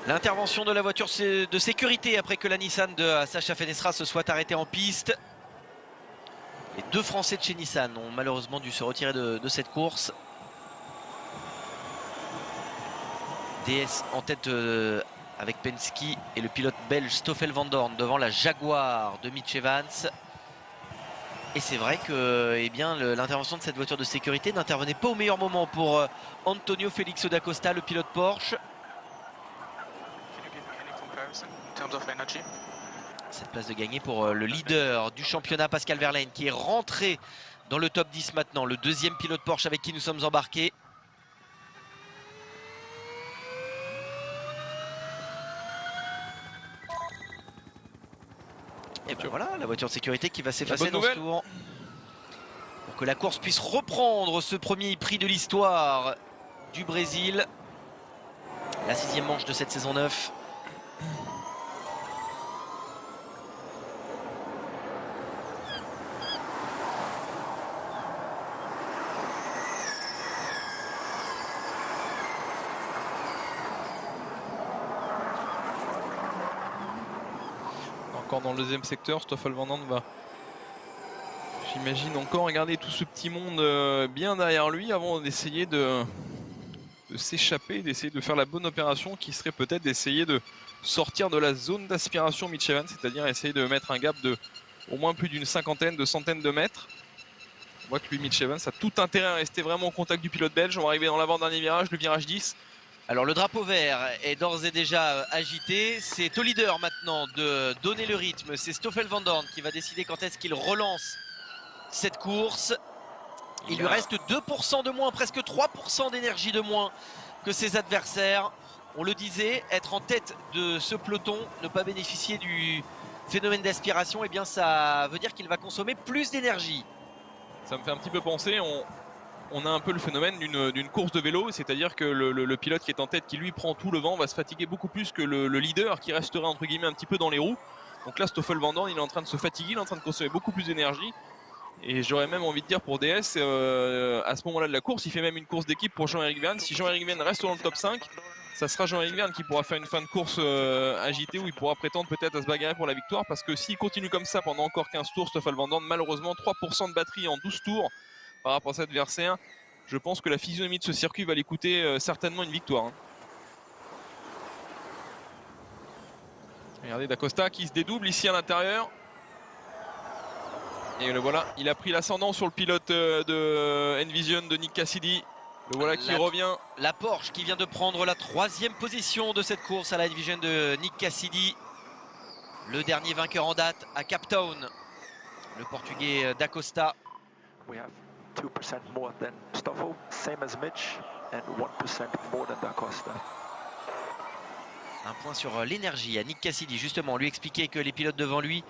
Speaker 1: L'intervention de la voiture de sécurité après que la Nissan de Sacha Fenestraz se soit arrêtée en piste. Les 2 Français de chez Nissan ont malheureusement dû se retirer de cette course. DS en tête avec Penske et le pilote belge Stoffel Vandoorne devant la Jaguar de Mitch Evans. Et c'est vrai que l'intervention de cette voiture de sécurité n'intervenait pas au meilleur moment pour Antonio Félix d'Acosta, le pilote Porsche. Cette place de gagner pour le leader du championnat, Pascal Wehrlein, qui est rentré dans le top 10 maintenant, le 2e pilote Porsche avec qui nous sommes embarqués. Et ben voilà, la voiture de sécurité qui va s'effacer
Speaker 2: bonne
Speaker 1: dans ce
Speaker 2: nouvelle.
Speaker 1: tour. Pour que la course puisse reprendre ce premier prix de l'histoire du Brésil. La 6e manche de cette saison 9.
Speaker 2: Encore dans le deuxième secteur, Stoffel Van Dorn va, j'imagine, encore regarder tout ce petit monde bien derrière lui avant d'essayer de s'échapper, d'essayer de faire la bonne opération qui serait peut-être d'essayer de sortir de la zone d'aspiration Mitch Evans, c'est-à-dire essayer de mettre un gap de au moins plus d'une cinquantaine, de centaines de mètres. On voit que lui, Mitch Evans, a tout intérêt à rester vraiment au contact du pilote belge. On va arriver dans l'avant-dernier virage, le virage 10.
Speaker 1: Alors le drapeau vert est d'ores et déjà agité. C'est au leader maintenant de donner le rythme. C'est Stoffel Van Dorn qui va décider quand est-ce qu'il relance cette course. Il lui reste 2% de moins, presque 3% d'énergie de moins que ses adversaires. On le disait, être en tête de ce peloton, ne pas bénéficier du phénomène d'aspiration, eh bien ça veut dire qu'il va consommer plus d'énergie.
Speaker 2: Ça me fait un petit peu penser, on a un peu le phénomène d'une course de vélo, c'est-à-dire que le pilote qui est en tête, qui lui prend tout le vent, va se fatiguer beaucoup plus que le leader qui resterait entre guillemets un petit peu dans les roues. Donc là, Stoffel Van Dorn, il est en train de se fatiguer, il est en train de consommer beaucoup plus d'énergie. Et j'aurais même envie de dire pour DS, à ce moment-là de la course, il fait même une course d'équipe pour Jean-Éric Vergne. Si Jean-Éric Vergne reste dans le top 5, ça sera Jean-Éric Vergne qui pourra faire une fin de course agitée où il pourra prétendre peut-être à se bagarrer pour la victoire. Parce que s'il continue comme ça pendant encore 15 tours, Stoffel Van Dorn, malheureusement 3% de batterie en 12 tours par rapport à cet adversaire, je pense que la physionomie de ce circuit va lui coûter certainement une victoire. Hein. Regardez D'Acosta qui se dédouble ici à l'intérieur. Et le voilà, il a pris l'ascendant sur le pilote de Envision de Nick Cassidy. Le voilà qui revient.
Speaker 1: La Porsche qui vient de prendre la 3e position de cette course à la Envision de Nick Cassidy. Le dernier vainqueur en date à Cape Town, le Portugais D'Acosta.
Speaker 3: We have 2% more than Stoffel, same as Mitch, and 1% more than D'Acosta.
Speaker 1: Un point sur l'énergie à Nick Cassidy, justement, lui expliquer que les pilotes devant lui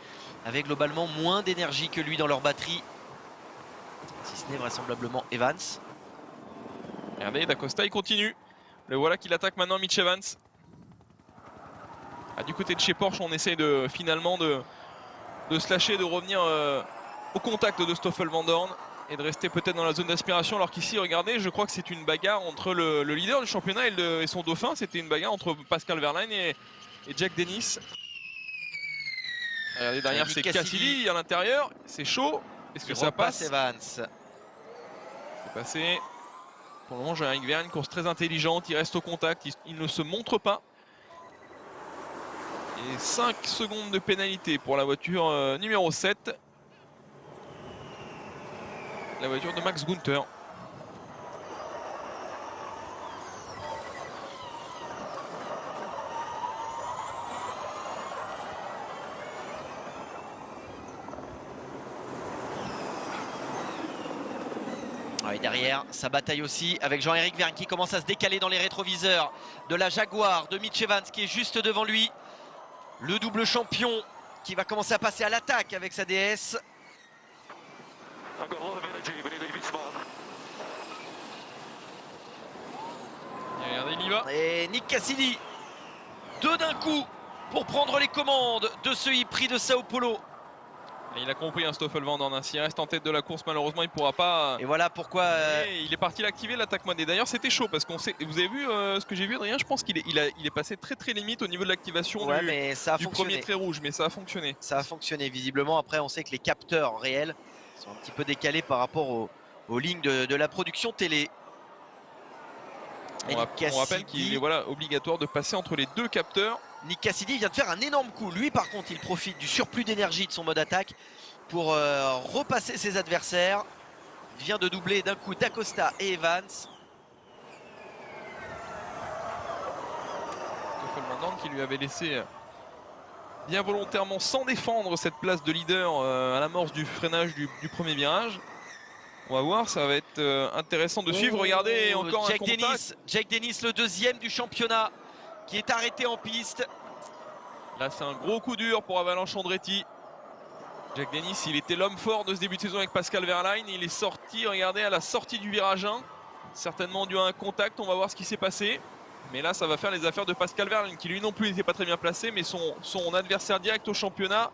Speaker 1: avaient globalement moins d'énergie que lui dans leur batterie. Si ce n'est vraisemblablement Evans.
Speaker 2: Regardez, D'Acosta il continue. Le voilà qu'il attaque maintenant Mitch Evans. Ah, du côté de chez Porsche, on essaie finalement de se lâcher, de revenir au contact de Stoffel Van Dorn et de rester peut-être dans la zone d'aspiration. Alors qu'ici, regardez, je crois que c'est une bagarre entre le leader du championnat et son dauphin. C'était une bagarre entre Pascal Wehrlein et Jack Dennis. Regardez, derrière c'est Cassidy à l'intérieur. C'est chaud. Est-ce que ça passe?
Speaker 1: Evans.
Speaker 2: C'est passé. Pour le moment, Jean-Éric Vergne, course très intelligente. Il reste au contact. Il ne se montre pas. Et 5 secondes de pénalité pour la voiture numéro 7. La voiture de Max Günther.
Speaker 1: Et derrière, ça bataille aussi avec Jean-Éric Vergne qui commence à se décaler dans les rétroviseurs de la Jaguar de Mitch Evans qui est juste devant lui. Le double champion qui va commencer à passer à l'attaque avec sa DS.
Speaker 2: Et regardez, il y va.
Speaker 1: Et Nick Cassidy, deux d'un coup pour prendre les commandes de ce e-prix de Sao Paulo.
Speaker 2: Et il a compris un Stoffel Van Dorn. S'il reste en tête de la course, malheureusement, il ne pourra pas.
Speaker 1: Et voilà pourquoi.
Speaker 2: Il est parti l'activer l'attaque mode. Et d'ailleurs, c'était chaud parce qu'on sait. Vous avez vu ce que j'ai vu, Adrien? Je pense qu'il est passé très limite au niveau de l'activation du premier trait rouge, mais ça a fonctionné.
Speaker 1: Ça a fonctionné visiblement. Après, on sait que les capteurs réels sont un petit peu décalés par rapport aux lignes de la production télé.
Speaker 2: On rappelle qu'il est obligatoire de passer entre les deux capteurs.
Speaker 1: Nick Cassidy vient de faire un énorme coup. Lui, par contre, il profite du surplus d'énergie de son mode attaque pour repasser ses adversaires. Il vient de doubler d'un coup D'Acosta et Evans.
Speaker 2: Stoffel Van Dorn qui lui avait laissé bien volontairement sans défendre cette place de leader à l'amorce du freinage du premier virage. On va voir, ça va être intéressant de suivre. Regardez, encore un contact.
Speaker 1: Jack Dennis, le deuxième du championnat, qui est arrêté en piste.
Speaker 2: Là, c'est un gros coup dur pour Avalanche Andretti. Jack Dennis, il était l'homme fort de ce début de saison avec Pascal Wehrlein. Il est sorti, regardez, à la sortie du virage 1. Certainement dû à un contact, on va voir ce qui s'est passé. Mais là, ça va faire les affaires de Pascal Wehrlein, qui lui non plus n'était pas très bien placé, mais son adversaire direct au championnat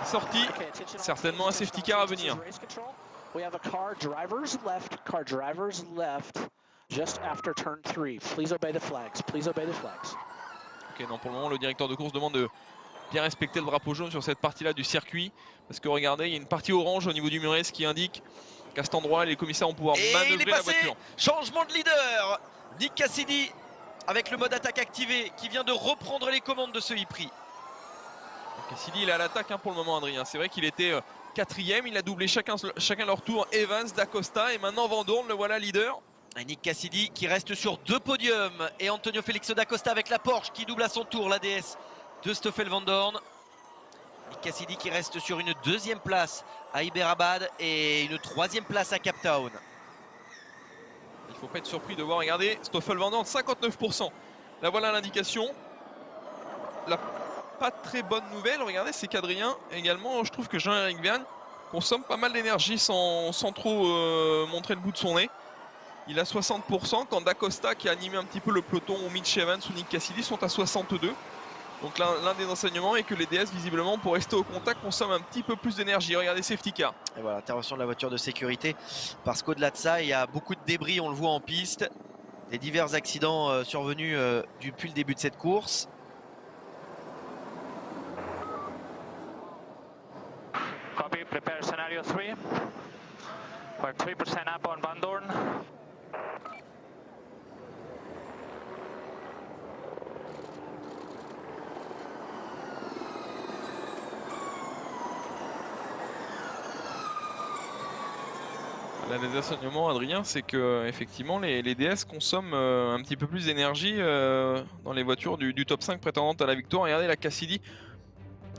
Speaker 2: est sorti. Certainement un safety car à venir.
Speaker 5: We have a car drivers left just after turn 3. Please obey the flags. Please obey the flags.
Speaker 2: Ok, non, pour le moment, le directeur de course demande de bien respecter le drapeau jaune sur cette partie-là du circuit. Parce que regardez, il y a une partie orange au niveau du muret, ce qui indique qu'à cet endroit, les commissaires vont pouvoir manœuvrer la voiture.
Speaker 1: Changement de leader. Nick Cassidy avec le mode attaque activé qui vient de reprendre les commandes de ce e-prix.
Speaker 2: Cassidy, il est à l'attaque pour le moment, Adrien. C'est vrai qu'il était quatrième, il a doublé chacun leur tour. Evans, D'Acosta et maintenant Van Dorn, le voilà leader.
Speaker 1: Et Nick Cassidy qui reste sur 2 podiums et Antonio Félix D'Acosta avec la Porsche qui double à son tour l'ADS de Stoffel Van Dorn. Nick Cassidy qui reste sur une 2e place à Hyderabad et une 3e place à Cape Town.
Speaker 2: Il ne faut pas être surpris de voir, regardez, Stoffel Van Dorn 59%. Là voilà l'indication. La pas très bonne nouvelle, regardez, c'est qu'Adrien également, je trouve que Jean-Éric Vergne consomme pas mal d'énergie sans trop montrer le bout de son nez. Il a 60% quand D'Acosta, qui a animé un petit peu le peloton, ou Mitch Evans ou Nick Cassidy sont à 62. Donc l'un des enseignements est que les DS visiblement pour rester au contact consomment un petit peu plus d'énergie. Regardez, safety car.
Speaker 1: Et voilà, intervention de la voiture de sécurité parce qu'au-delà de ça il y a beaucoup de débris, on le voit en piste. Des divers accidents survenus depuis le début de cette course.
Speaker 3: Copy, prepare scenario 3. We're 3% up on Van Dorn.
Speaker 2: Là, les enseignements, Adrien, c'est que effectivement les DS consomment un petit peu plus d'énergie dans les voitures du top 5 prétendantes à la victoire. Regardez la Cassidy,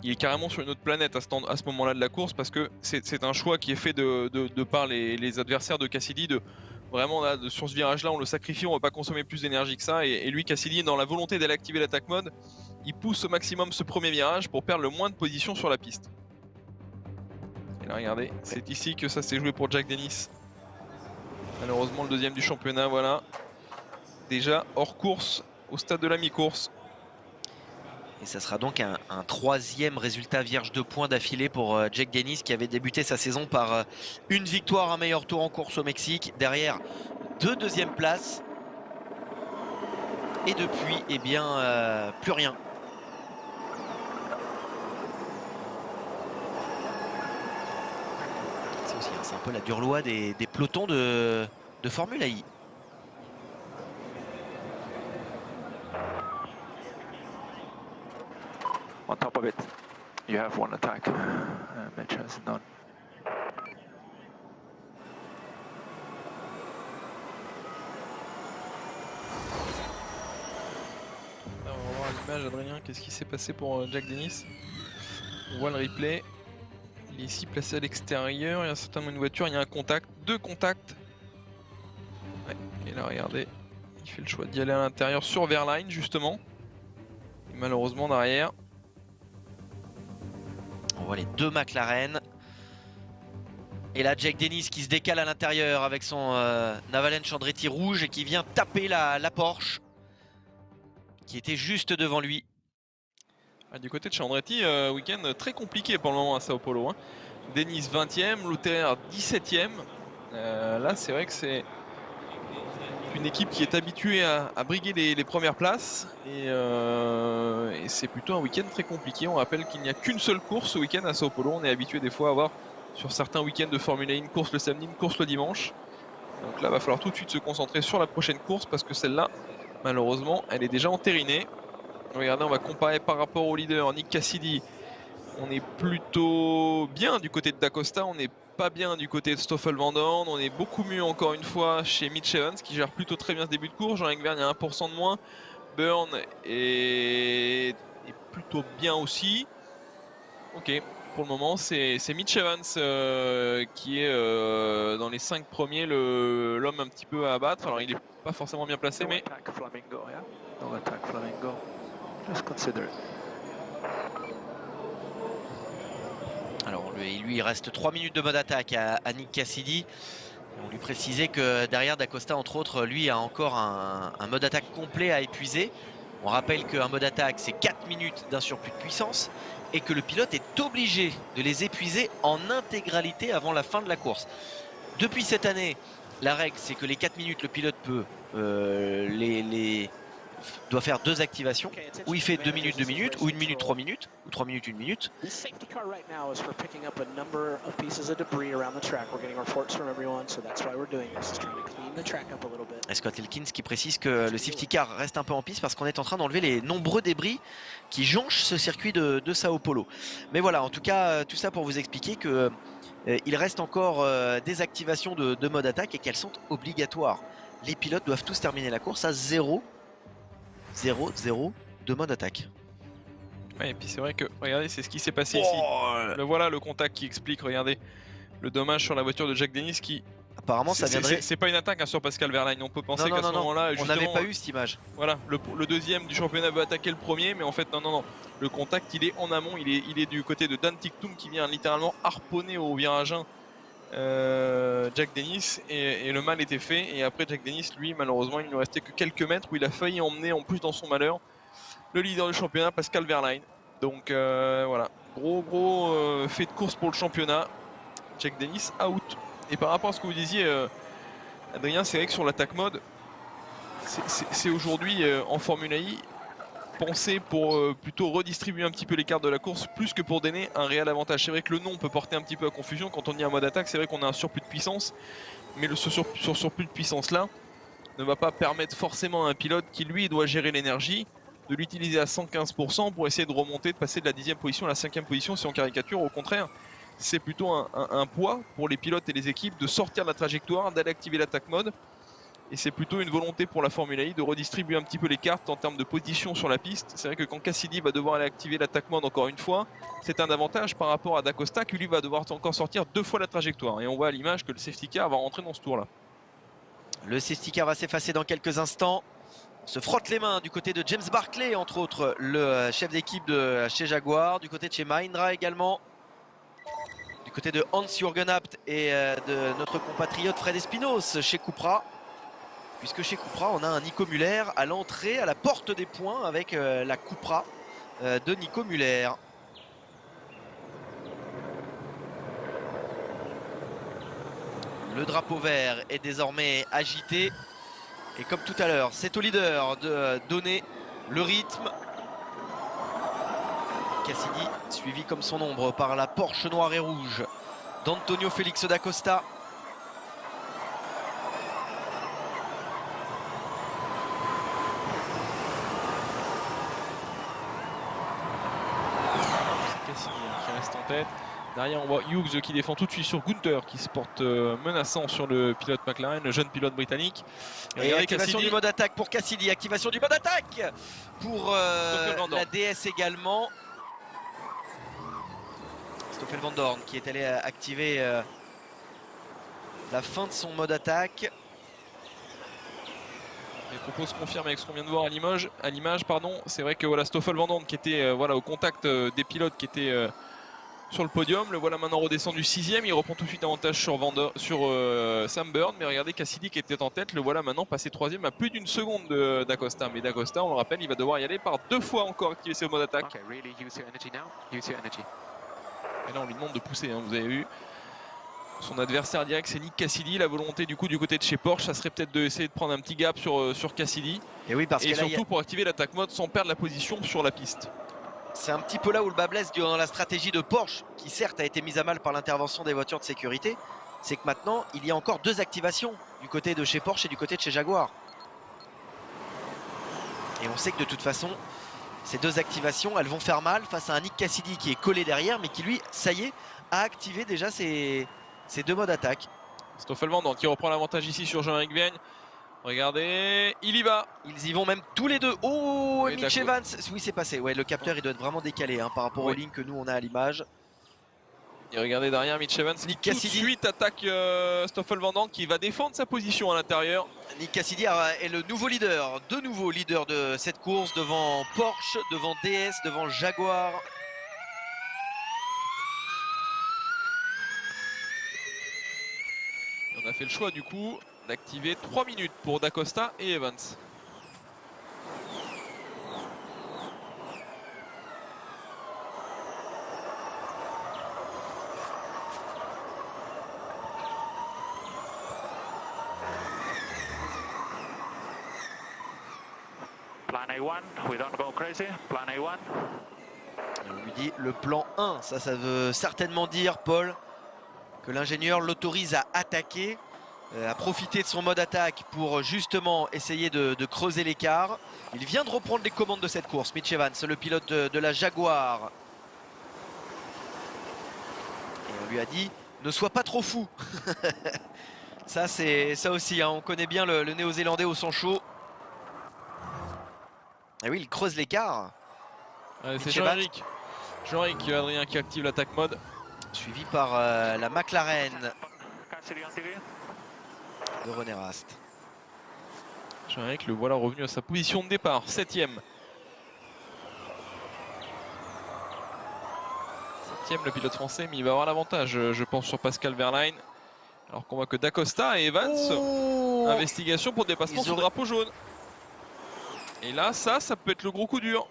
Speaker 2: il est carrément sur une autre planète à ce moment-là de la course parce que c'est un choix qui est fait de par les adversaires de Cassidy. Vraiment, là, sur ce virage-là, on le sacrifie, on ne va pas consommer plus d'énergie que ça. Et lui, Cassidy, dans la volonté d'aller activer l'attaque mode, il pousse au maximum ce premier virage pour perdre le moins de position sur la piste. Et là, regardez, c'est ici que ça s'est joué pour Jack Dennis. Malheureusement, le 2e du championnat, voilà. Déjà hors course au stade de la mi-course.
Speaker 1: Et ça sera donc un 3e résultat vierge de points d'affilée pour Jack Dennis qui avait débuté sa saison par une victoire, un meilleur tour en course au Mexique. Derrière 2 2e places. Et depuis, eh bien, plus rien. C'est aussi, c'est un peu la dure loi des pelotons de Formule I.
Speaker 3: On top of it, you have one attack. Mitch has none.
Speaker 2: Là, on va voir l'image, Adrien, qu'est-ce qui s'est passé pour Jack Dennis. On voit le replay. Il est ici placé à l'extérieur, il y a certainement une voiture, il y a un contact, 2 contacts. Ouais, et là regardez, il fait le choix d'y aller à l'intérieur sur Wehrlein justement. Et malheureusement derrière.
Speaker 1: On voit les 2 McLaren. Et là Jack Dennis qui se décale à l'intérieur avec son Avalanche Andretti rouge et qui vient taper la Porsche qui était juste devant lui.
Speaker 2: Ah, du côté de chez Andretti, week-end très compliqué pour le moment à Sao Paulo. Dennis 20e, Luther 17e. Là c'est vrai que c'est une équipe qui est habituée à briguer les premières places. Et c'est plutôt un week-end très compliqué. On rappelle qu'il n'y a qu'une seule course ce week-end à Sao Paulo. On est habitué des fois à avoir sur certains week-ends de Formule 1 une course le samedi, une course le dimanche. Donc là, il va falloir tout de suite se concentrer sur la prochaine course parce que celle-là, malheureusement, elle est déjà entérinée. Regardez, on va comparer par rapport au leader Nick Cassidy. On est plutôt bien du côté de D'Acosta, on n'est pas bien du côté de Stoffel Van Dorn. On est beaucoup mieux encore une fois chez Mitch Evans qui gère plutôt très bien ce début de course. Jean-Éric Vergne a 1% de moins. Burn est plutôt bien aussi. Ok, pour le moment c'est Mitch Evans qui est dans les 5 premiers, l'homme un petit peu à abattre. Alors il n'est pas forcément bien placé, mais...
Speaker 3: attack Flamingo, yeah? No attack Flamingo. Just consider it.
Speaker 1: Alors lui, il reste 3 minutes de mode attaque à Nick Cassidy. On lui précisait que derrière D'Acosta, entre autres, lui a encore un mode attaque complet à épuiser. On rappelle qu'un mode attaque, c'est 4 minutes d'un surplus de puissance et que le pilote est obligé de les épuiser en intégralité avant la fin de la course. Depuis cette année, la règle, c'est que les 4 minutes, le pilote peut doit faire 2 activations, où il fait 2 minutes, 2 minutes, ou 1 minute, 3 minutes, ou 3 minutes, 1 minute.
Speaker 5: This safety car right now is for picking up a number of pieces of debris around the track. We're getting reports from everyone, so that's why we're doing this, is trying to clean the track up a little bit.
Speaker 1: Et Scott Elkins qui précise que le safety car reste un peu en piste parce qu'on est en train d'enlever les nombreux débris qui jonchent ce circuit de Sao Paulo. Mais voilà, en tout cas, tout ça pour vous expliquer que il reste encore des activations de mode attaque et qu'elles sont obligatoires. Les pilotes doivent tous terminer la course à 0 de mode attaque.
Speaker 2: Ouais, et puis c'est vrai que, regardez, c'est ce qui s'est passé ici. Le voilà le contact qui explique, regardez, le dommage sur la voiture de Jack Dennis qui...
Speaker 1: Apparemment ça viendrait...
Speaker 2: C'est pas une attaque hein, sur Pascal Wehrlein, on peut penser qu'à ce moment-là...
Speaker 1: On n'avait pas eu cette image.
Speaker 2: Voilà, le deuxième du championnat veut attaquer le premier, mais en fait non. Le contact il est en amont, il est du côté de Dan Ticktum qui vient littéralement harponner au virage 1 Jack Dennis et le mal était fait. Et après Jack Dennis, lui malheureusement il ne lui restait que quelques mètres où il a failli emmener en plus dans son malheur le leader du championnat Pascal Wehrlein. Donc voilà, gros fait de course pour le championnat. Jack Dennis out. Et par rapport à ce que vous disiez Adrien, c'est vrai que sur l'attaque mode c'est aujourd'hui en Formule I pensé pour plutôt redistribuer un petit peu les cartes de la course plus que pour donner un réel avantage. C'est vrai que le nom peut porter un petit peu à confusion quand on dit un mode attaque, c'est vrai qu'on a un surplus de puissance, mais ce surplus de puissance là ne va pas permettre forcément à un pilote qui lui doit gérer l'énergie de l'utiliser à 115% pour essayer de remonter, de passer de la 10e position à la 5e position si on caricature. Au contraire, c'est plutôt un poids pour les pilotes et les équipes de sortir de la trajectoire, d'aller activer l'attaque mode. Et c'est plutôt une volonté pour la Formule I de redistribuer un petit peu les cartes en termes de position sur la piste. C'est vrai que quand Cassidy va devoir aller activer l'attaque mode encore une fois, c'est un avantage par rapport à D'Acosta qui lui va devoir encore sortir 2 fois la trajectoire. Et on voit à l'image que le safety car va rentrer dans ce tour là.
Speaker 1: Le safety car va s'effacer dans quelques instants. On se frotte les mains du côté de James Barclay, entre autres le chef d'équipe de chez Jaguar, du côté de chez Mahindra également, du côté de Hans-Jürgen Abt et de notre compatriote Fred Espinos chez Cupra. Puisque chez Cupra, on a un Nico Müller à l'entrée, à la porte des points avec la Cupra de Nico Müller. Le drapeau vert est désormais agité. Et comme tout à l'heure, c'est au leader de donner le rythme. Cassidy, suivi comme son ombre par la Porsche noire et rouge d'Antonio Félix d'Acosta.
Speaker 2: Qui reste en tête. Derrière on voit Hughes qui défend tout de suite sur Gunther qui se porte menaçant sur le pilote McLaren, le jeune pilote britannique.
Speaker 1: Et activation du mode attaque pour Cassidy, activation du mode attaque pour la DS également. Stoffel Van Dorn qui est allé activer la fin de son mode attaque.
Speaker 2: Les propos se confirment avec ce qu'on vient de voir à l'image. C'est vrai que voilà, Stoffel Van Dorn qui était voilà, au contact des pilotes qui étaient sur le podium. Le voilà maintenant redescendu 6ème. Il reprend tout de suite avantage sur Sam Bird. Mais regardez Cassidy qui était en tête. Le voilà maintenant passé 3ème à plus d'une seconde d'Acosta. Mais d'Acosta, on le rappelle, il va devoir y aller par 2 fois encore activer ses modes attaque.
Speaker 3: Okay, really use your energy now. Use your energy.
Speaker 2: Et là on lui demande de pousser, hein, vous avez vu. Son adversaire direct c'est Nick Cassidy. La volonté du coup du côté de chez Porsche, ça serait peut-être d'essayer de prendre un petit gap sur Cassidy.
Speaker 1: Et oui, parce
Speaker 2: et
Speaker 1: que là,
Speaker 2: surtout pour activer l'attaque mode sans perdre la position sur la piste.
Speaker 1: C'est un petit peu là où le bas blesse dans la stratégie de Porsche, qui certes a été mise à mal par l'intervention des voitures de sécurité. C'est que maintenant il y a encore 2 activations du côté de chez Porsche et du côté de chez Jaguar. Et on sait que de toute façon ces 2 activations elles vont faire mal face à un Nick Cassidy qui est collé derrière, mais qui lui, ça y est, a activé déjà ses 2 modes attaque.
Speaker 2: Stoffel Van Dorn qui reprend l'avantage ici sur Jean-Éric Vergne. Regardez, il y va.
Speaker 1: Ils y vont même tous les deux. Oh, Mitch Evans. Oui, c'est passé. Ouais, le capteur il doit être vraiment décalé hein, par rapport aux lignes que nous on a à l'image.
Speaker 2: Et regardez derrière Mitch Evans.
Speaker 1: Nick
Speaker 2: Tout
Speaker 1: Cassidy
Speaker 2: de suite attaque Stoffel Van Dorn qui va défendre sa position à l'intérieur.
Speaker 1: Nick Cassidy est le nouveau leader, de nouveau leader de cette course devant Porsche, devant DS, devant Jaguar.
Speaker 2: On a fait le choix du coup d'activer 3 minutes pour Da Costa et Evans.
Speaker 3: Plan A1, we don't go crazy. Plan A1.
Speaker 1: Et on lui dit le plan 1, ça veut certainement dire, Paul, que l'ingénieur l'autorise à attaquer, à profiter de son mode attaque pour justement essayer de creuser l'écart. Il vient de reprendre les commandes de cette course, Mitch Evans, le pilote de la Jaguar. Et on lui a dit, ne sois pas trop fou. Ça aussi, hein, on connaît bien le néo-zélandais au sang chaud. Et oui, il creuse l'écart.
Speaker 2: C'est Jean-Éric. Jean-Éric, Adrien qui active l'attaque mode.
Speaker 1: Suivi par la McLaren de René Rast.
Speaker 2: Jean-Éric, le voilà revenu à sa position de départ, 7ème. 7ème le pilote français, mais il va avoir l'avantage, je pense, sur Pascal Wehrlein. Alors qu'on voit que Da Costa et Evans, investigation pour dépassement sous drapeau jaune. Et là, ça peut être le gros coup dur.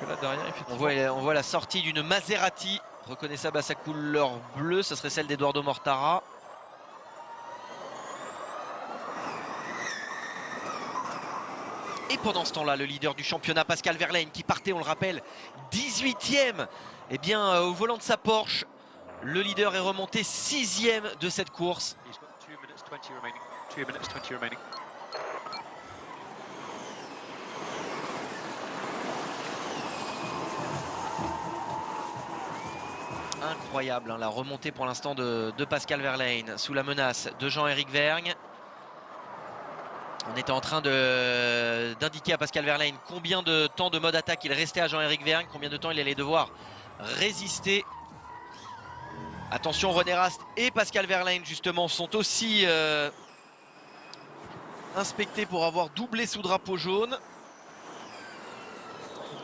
Speaker 2: Là, derrière,
Speaker 1: on voit la sortie d'une Maserati, reconnaissable à sa couleur bleue, ce serait celle d'Eduardo Mortara. Et pendant ce temps-là, le leader du championnat, Pascal Wehrlein, qui partait, on le rappelle, 18e, eh bien, au volant de sa Porsche, le leader est remonté 6e de cette course. Incroyable, hein, la remontée pour l'instant de Pascal Wehrlein sous la menace de Jean-Éric Vergne. On était en train d'indiquer à Pascal Wehrlein combien de temps de mode attaque il restait à Jean-Éric Vergne, combien de temps il allait devoir résister. Attention, René Rast et Pascal Wehrlein justement sont aussi inspectés pour avoir doublé sous drapeau jaune.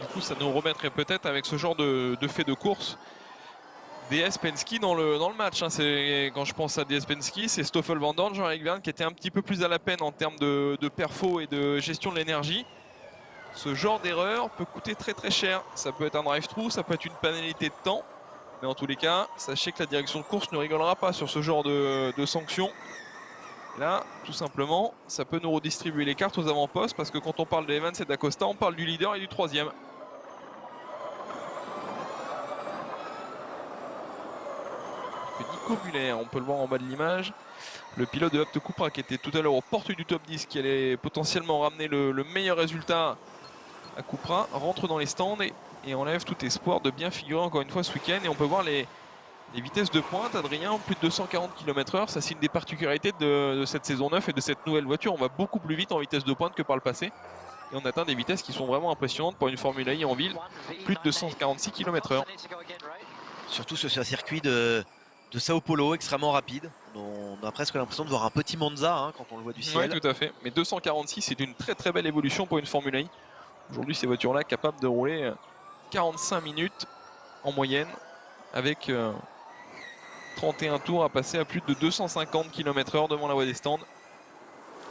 Speaker 2: Du coup, ça nous remettrait peut-être avec ce genre de fait de course DS Penske dans le match. Hein. Quand je pense à DS Penske, c'est Stoffel Van Dorn, Jean-Éric Vergne qui était un petit peu plus à la peine en termes de perfo et de gestion de l'énergie. Ce genre d'erreur peut coûter très très cher. Ça peut être un drive-through, ça peut être une pénalité de temps. Mais en tous les cas, sachez que la direction de course ne rigolera pas sur ce genre de sanctions. Et là, tout simplement, ça peut nous redistribuer les cartes aux avant-postes parce que quand on parle d'Evans et Da Costa, on parle du leader et du 3e. Nico Muller, on peut le voir en bas de l'image, le pilote de Opte Cupra qui était tout à l'heure aux portes du top 10, qui allait potentiellement ramener le meilleur résultat à Cupra, rentre dans les stands et enlève tout espoir de bien figurer encore une fois ce week-end. Et on peut voir les vitesses de pointe, Adrien, plus de 240 km/h, ça c'est une des particularités de cette saison 9 et de cette nouvelle voiture. On va beaucoup plus vite en vitesse de pointe que par le passé. Et on atteint des vitesses qui sont vraiment impressionnantes pour une Formule I en ville, plus de 246 km/h.
Speaker 1: Surtout sur ce circuit de Sao Paulo, extrêmement rapide. On a presque l'impression de voir un petit Monza hein, quand on le voit du ciel.
Speaker 2: Oui, tout à fait. Mais 246, c'est une très très belle évolution pour une Formule I. Aujourd'hui, ces voitures-là capables de rouler 45 minutes en moyenne avec 31 tours à passer à plus de 250 km/h devant la voie des stands.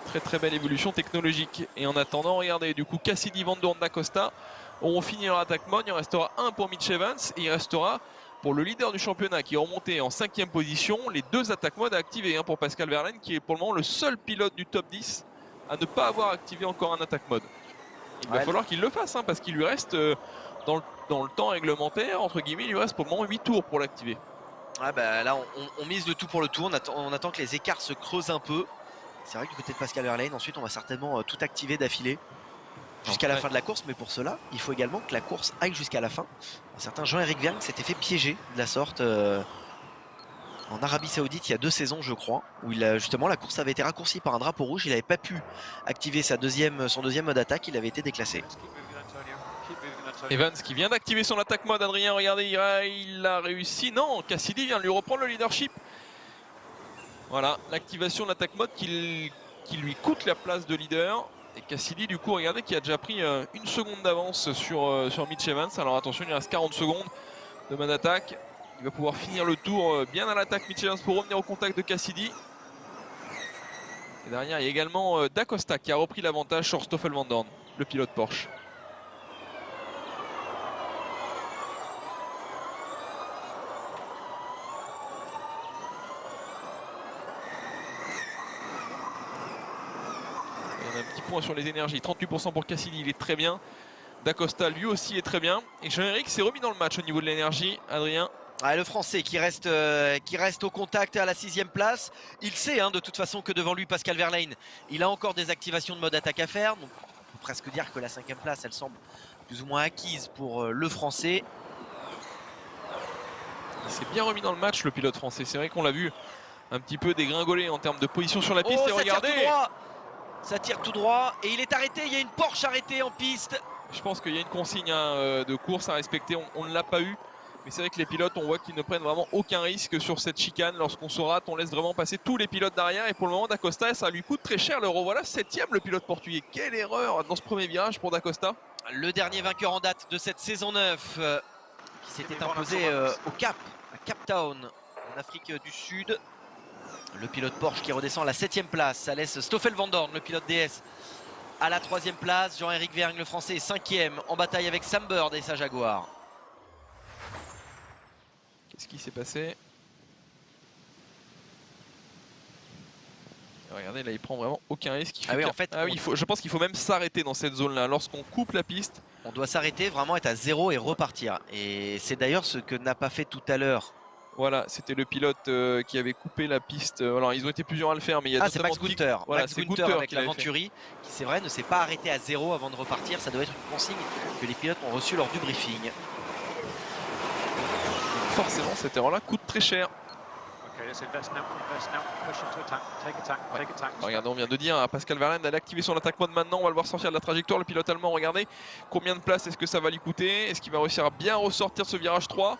Speaker 2: Très très belle évolution technologique. Et en attendant, regardez, du coup, Cassidy, Van Dorn, Da Costa auront fini leur attaque mode. Il en restera un pour Mitch Evans et il restera pour le leader du championnat qui est remonté en 5e position, les 2 attaques mode à activer. Pour Pascal Wehrlein qui est pour le moment le seul pilote du top 10 à ne pas avoir activé encore un attaque mode. Il va falloir qu'il le fasse parce qu'il lui reste dans le temps réglementaire, entre guillemets, il lui reste pour le moment 8 tours pour l'activer.
Speaker 1: Ah bah là on mise le tout pour le tout, on attend que les écarts se creusent un peu. C'est vrai que du côté de Pascal Wehrlein, ensuite on va certainement tout activer d'affilée jusqu'à la fin de la course, mais pour cela il faut également que la course aille jusqu'à la fin. Un certain Jean-Éric Vergne s'était fait piéger de la sorte en Arabie Saoudite il y a 2 saisons je crois, où justement la course avait été raccourcie par un drapeau rouge, il n'avait pas pu activer son deuxième mode attaque, il avait été déclassé.
Speaker 2: Evans qui vient d'activer son attaque mode, Adrien, regardez, il a réussi, non, Cassidy vient de lui reprendre le leadership. Voilà, l'activation de l'attaque mode qui lui coûte la place de leader. Et Cassidy, du coup, regardez, qui a déjà pris 1 seconde d'avance sur Mitch Evans. Alors attention, il reste 40 secondes de mode attaque. Il va pouvoir finir le tour bien à l'attaque Mitch Evans pour revenir au contact de Cassidy. Et derrière, il y a également Da Costa qui a repris l'avantage sur Stoffel Van Dorn, le pilote Porsche. Un petit point sur les énergies, 38% pour Cassidy, il est très bien. Da Costa lui aussi est très bien. Et Jean-Éric s'est remis dans le match au niveau de l'énergie, Adrien.
Speaker 1: Ah, le Français qui reste au contact à la 6e place. Il sait de toute façon que devant lui Pascal Wehrlein, il a encore des activations de mode attaque à faire. Donc on peut presque dire que la 5e place elle semble plus ou moins acquise pour le Français.
Speaker 2: Il s'est bien remis dans le match le pilote français. C'est vrai qu'on l'a vu un petit peu dégringoler en termes de position sur la piste. Et regardez,
Speaker 1: ça tire tout droit et il est arrêté. Il y a une Porsche arrêtée en piste.
Speaker 2: Je pense qu'il y a une consigne de course à respecter. On ne l'a pas eu. Mais c'est vrai que les pilotes, on voit qu'ils ne prennent vraiment aucun risque sur cette chicane. Lorsqu'on se rate, on laisse vraiment passer tous les pilotes derrière. Et pour le moment, Da Costa, ça lui coûte très cher. Le revoilà 7e, le pilote portugais. Quelle erreur dans ce premier virage pour Da Costa.
Speaker 1: Le dernier vainqueur en date de cette saison 9 qui s'était imposé au Cap, à Cape Town, en Afrique du Sud. Le pilote Porsche qui redescend à la 7e place. Ça laisse Stoffel Van Dorn, le pilote DS, à la 3e place. Jean-Éric Vergne, le Français, est 5e en bataille avec Sam Bird et sa Jaguar.
Speaker 2: Qu'est-ce qui s'est passé? Regardez, là il prend vraiment aucun risque.
Speaker 1: Ah oui, en fait,
Speaker 2: je pense qu'il faut même s'arrêter dans cette zone-là. Lorsqu'on coupe la piste,
Speaker 1: on doit s'arrêter, vraiment être à 0 et repartir. Et c'est d'ailleurs ce que n'a pas fait tout à l'heure.
Speaker 2: Voilà, c'était le pilote qui avait coupé la piste. Alors ils ont été plusieurs à le faire, mais il y a
Speaker 1: c'est Max Günther.
Speaker 2: Voilà,
Speaker 1: Max Günther avec la Venturi, qui c'est vrai ne s'est pas arrêté à 0 avant de repartir. Ça doit être une consigne que les pilotes ont reçue lors du briefing.
Speaker 2: Forcément, cette erreur-là coûte très cher. Regardez, on vient de dire à Pascal Wehrlein d'aller activer son attaque mode maintenant. On va le voir sortir de la trajectoire. Le pilote allemand, regardez combien de place est-ce que ça va lui coûter. Est-ce qu'il va réussir à bien ressortir ce virage 3?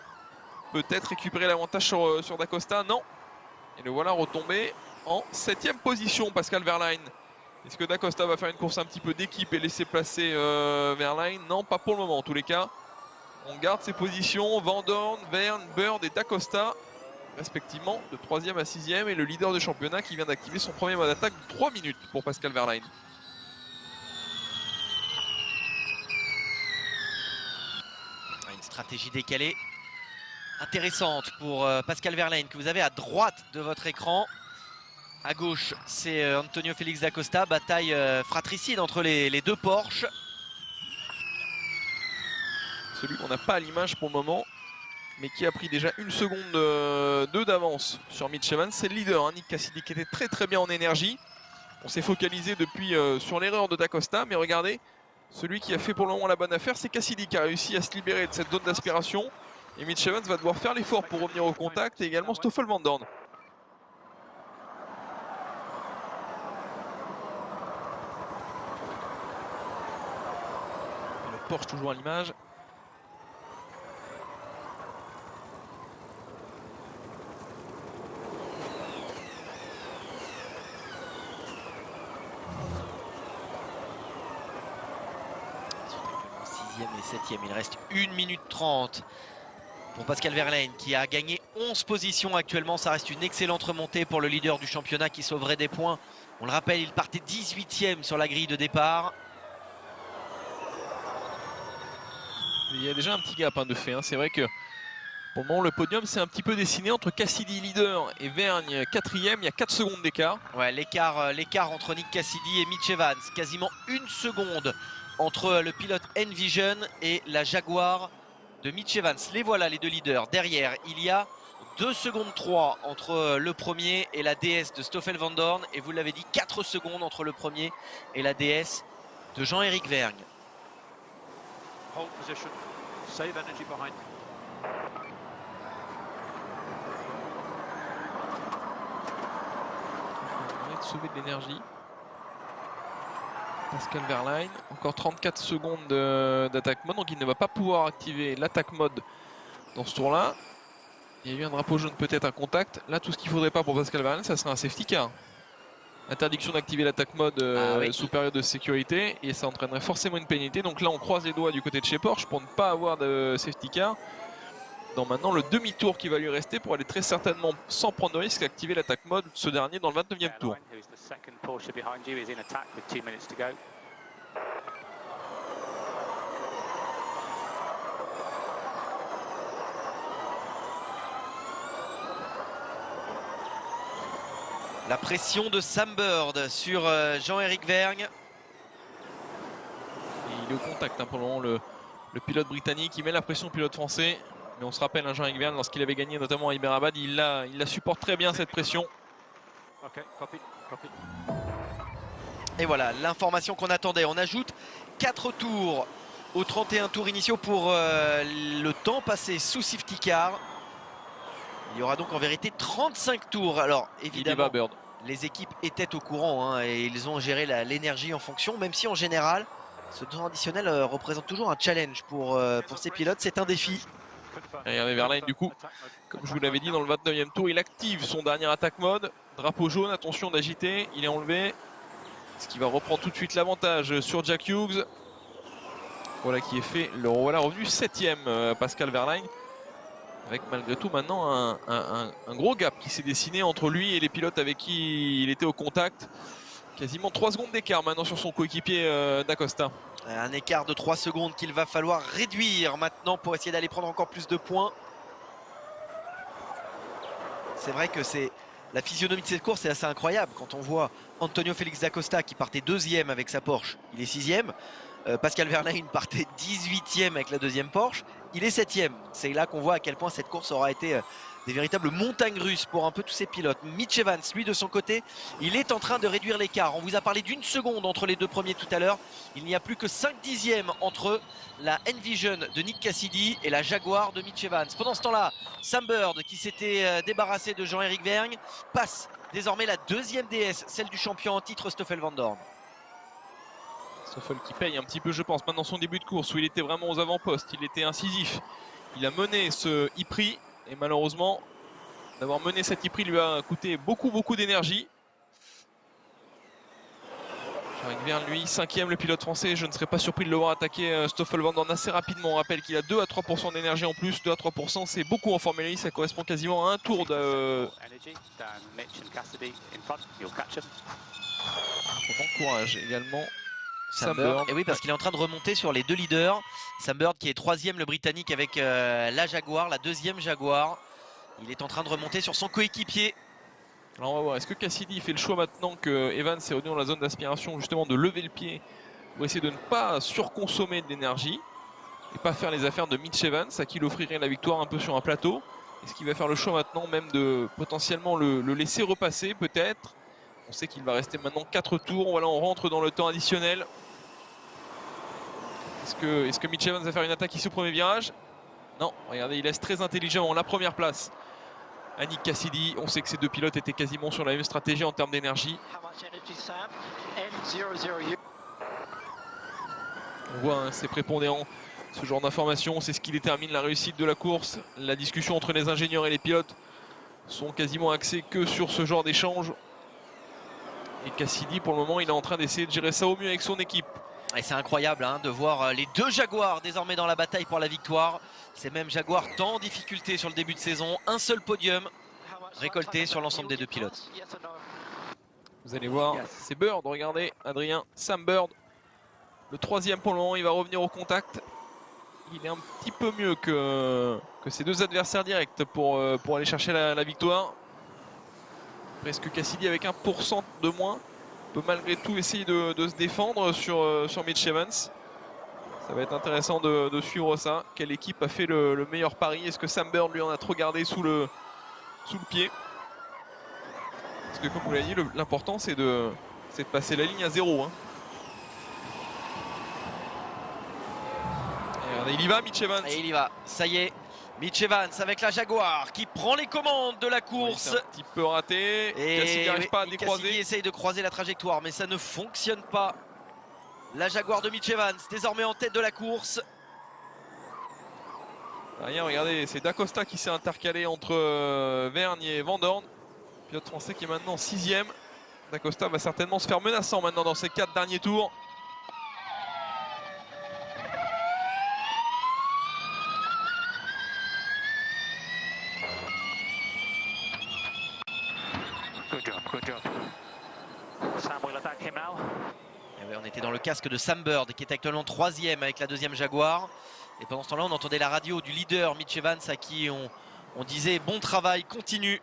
Speaker 2: Peut-être récupérer l'avantage sur Da Costa. Non. Et le voilà retombé en 7e position, Pascal Wehrlein. Est-ce que Da Costa va faire une course un petit peu d'équipe et laisser placer Wehrlein? Non, pas pour le moment en tous les cas. On garde ses positions, Van Dorn, Verne, Bird et Da Costa, respectivement de 3e à 6e, et le leader du championnat qui vient d'activer son premier mode d'attaque de 3 minutes pour Pascal Wehrlein.
Speaker 1: Une stratégie décalée intéressante pour Pascal Wehrlein que vous avez à droite de votre écran. À gauche, c'est Antonio Félix Da Costa, bataille fratricide entre les deux Porsche.
Speaker 2: Celui qu'on n'a pas à l'image pour le moment, mais qui a pris déjà 1 seconde 2 d'avance sur Mitch Evans. C'est le leader, Nick Cassidy, qui était très bien en énergie. On s'est focalisé depuis sur l'erreur de Da Costa, mais regardez, celui qui a fait pour le moment la bonne affaire, c'est Cassidy qui a réussi à se libérer de cette zone d'aspiration. Et Mitch Evans va devoir faire l'effort pour revenir au contact, et également Stoffel Van Dorn. Le Porsche toujours à l'image.
Speaker 1: Et 7e, il reste 1 minute 30 pour Pascal Wehrlein qui a gagné 11 positions actuellement. Ça reste une excellente remontée pour le leader du championnat qui sauverait des points. On le rappelle, il partait 18e sur la grille de départ.
Speaker 2: Il y a déjà un petit gap de fait. C'est vrai que pour le moment le podium s'est un petit peu dessiné entre Cassidy leader et Vergne 4e. Il y a 4 secondes d'écart.
Speaker 1: Ouais, l'écart entre Nick Cassidy et Mitch Evans, quasiment 1 seconde entre le pilote Envision et la Jaguar de Mitch Evans. Les voilà les deux leaders. Derrière, il y a 2 secondes 3 entre le premier et la DS de Stoffel Van Dorn. Et vous l'avez dit, 4 secondes entre le premier et la DS de Jean-Éric Vergne.
Speaker 3: Hold position. Save energy behind.
Speaker 2: On va sauver de l'énergie. Pascal Wehrlein, encore 34 secondes d'attaque mode, donc il ne va pas pouvoir activer l'attaque mode dans ce tour là. Il y a eu un drapeau jaune, peut-être un contact. Là, tout ce qu'il ne faudrait pas pour Pascal Wehrlein, ça serait un safety car. Interdiction d'activer l'attaque mode sous période de sécurité, et ça entraînerait forcément une pénalité. Donc là on croise les doigts du côté de chez Porsche pour ne pas avoir de safety car. dans maintenant le demi-tour qui va lui rester pour aller très certainement, sans prendre de risque, activer l'attaque mode, ce dernier dans le 29e tour.
Speaker 1: La pression de Sam Bird sur Jean-Éric Vergne.
Speaker 2: Et il est au contact pour le moment, le pilote britannique. Il met la pression au pilote français. Mais on se rappelle, Jean-Éric Vergne, lorsqu'il avait gagné notamment à Hyderabad, il la supporte très bien cette pression.
Speaker 1: Et voilà l'information qu'on attendait. On ajoute 4 tours aux 31 tours initiaux pour le temps passé sous safety car. Il y aura donc en vérité 35 tours. Alors évidemment, les équipes étaient au courant et ils ont géré l'énergie en fonction, même si en général, ce tour additionnel représente toujours un challenge pour ces pilotes. C'est un défi.
Speaker 2: Et regardez Verlaine, du coup, comme je vous l'avais dit, dans le 29e tour, il active son dernier attaque mode. Drapeau jaune, attention d'agiter, il est enlevé. Ce qui va reprendre tout de suite l'avantage sur Jack Hughes. Voilà qui est fait. Le voilà revenu 7e, Pascal Wehrlein. Avec malgré tout maintenant un gros gap qui s'est dessiné entre lui et les pilotes avec qui il était au contact. Quasiment 3 secondes d'écart maintenant sur son coéquipier d'Acosta.
Speaker 1: Un écart de 3 secondes qu'il va falloir réduire maintenant pour essayer d'aller prendre encore plus de points. C'est vrai que c'est la physionomie de cette course est assez incroyable quand on voit Antonio Félix d'Acosta qui partait 2e avec sa Porsche, il est 6e. Pascal Wehrlein partait 18e avec la 2e Porsche, il est 7e. C'est là qu'on voit à quel point cette course aura été des véritables montagnes russes pour un peu tous ces pilotes. Mitch Evans, lui de son côté, il est en train de réduire l'écart. On vous a parlé d'1 seconde entre les deux premiers tout à l'heure. Il n'y a plus que 5 dixièmes entre la Envision de Nick Cassidy et la Jaguar de Mitch Evans. Pendant ce temps-là, Sam Bird, qui s'était débarrassé de Jean-Éric Vergne, passe désormais la 2e DS, celle du champion en titre Stoffel Vandoorne.
Speaker 2: Stoffel qui paye un petit peu, je pense, maintenant son début de course où il était vraiment aux avant-postes, il était incisif. Il a mené ce e-prix et malheureusement, d'avoir mené cet e-prix lui a coûté beaucoup d'énergie. Jean-Éric Vergne, lui, 5e, le pilote français. Je ne serais pas surpris de le voir attaquer Stoffel Vandoorne assez rapidement. On rappelle qu'il a 2 à 3% d'énergie en plus. 2 à 3%, c'est beaucoup en Formule 1. Ça correspond quasiment à un tour de... On encourage également Sam Bird.
Speaker 1: Et oui, parce qu'il est en train de remonter sur les deux leaders. Sam Bird qui est 3e, le britannique, avec la Jaguar, la 2e Jaguar. Il est en train de remonter sur son coéquipier.
Speaker 2: Alors on va voir, est-ce que Cassidy fait le choix maintenant que Evans est revenu dans la zone d'aspiration, justement de lever le pied pour essayer de ne pas surconsommer de l'énergie et pas faire les affaires de Mitch Evans, à qui il offrirait la victoire un peu sur un plateau. Est-ce qu'il va faire le choix maintenant même de potentiellement le laisser repasser peut-être? On sait qu'il va rester maintenant 4 tours. Voilà, on rentre dans le temps additionnel. Est-ce que Mitch Evans va faire une attaque ici au premier virage? Non, regardez, il laisse très intelligemment la première place à Nick Cassidy. On sait que ces deux pilotes étaient quasiment sur la même stratégie en termes d'énergie. On voit, hein, c'est prépondérant ce genre d'informations. C'est ce qui détermine la réussite de la course. La discussion entre les ingénieurs et les pilotes sont quasiment axées que sur ce genre d'échange. Et Cassidy, pour le moment, il est en train d'essayer de gérer ça au mieux avec son équipe.
Speaker 1: Et c'est incroyable de voir les deux Jaguars désormais dans la bataille pour la victoire. Ces mêmes Jaguars tant en difficulté sur le début de saison. Un seul podium récolté sur l'ensemble des deux pilotes.
Speaker 2: Vous allez voir, c'est Bird, regardez, Adrien, Sam Bird. Le 3e pour le moment, il va revenir au contact. Il est un petit peu mieux que ses deux adversaires directs pour aller chercher la victoire. Presque Cassidy avec 1% de moins peut malgré tout essayer de se défendre sur Mitch Evans. Ça va être intéressant de suivre ça. Quelle équipe a fait le meilleur pari? Est-ce que Sam Bird lui en a trop gardé sous le pied? Parce que comme vous l'avez dit, l'important c'est de passer la ligne à 0. Hein. Et regardez, il y va Mitch Evans.
Speaker 1: Et il y va, ça y est. Mitch Evans avec la Jaguar qui prend les commandes de la course.
Speaker 2: Oui, un petit peu raté.
Speaker 1: Et
Speaker 2: Cassidy n'arrive pas à décroiser.
Speaker 1: Cassidy essaye de croiser la trajectoire, mais ça ne fonctionne pas. La Jaguar de Mitch Evans, désormais en tête de la course.
Speaker 2: Rien, regardez, c'est D'Acosta qui s'est intercalé entre Vergne et Vandoorne. Pilote français qui est maintenant 6e. D'Acosta va certainement se faire menaçant maintenant dans ces 4 derniers tours.
Speaker 3: Good job. Sam will attack him now.
Speaker 1: Et ouais, on était dans le casque de Sam Bird qui est actuellement 3e avec la 2e Jaguar. Et pendant ce temps-là, on entendait la radio du leader Mitch Evans à qui on disait bon travail, continue.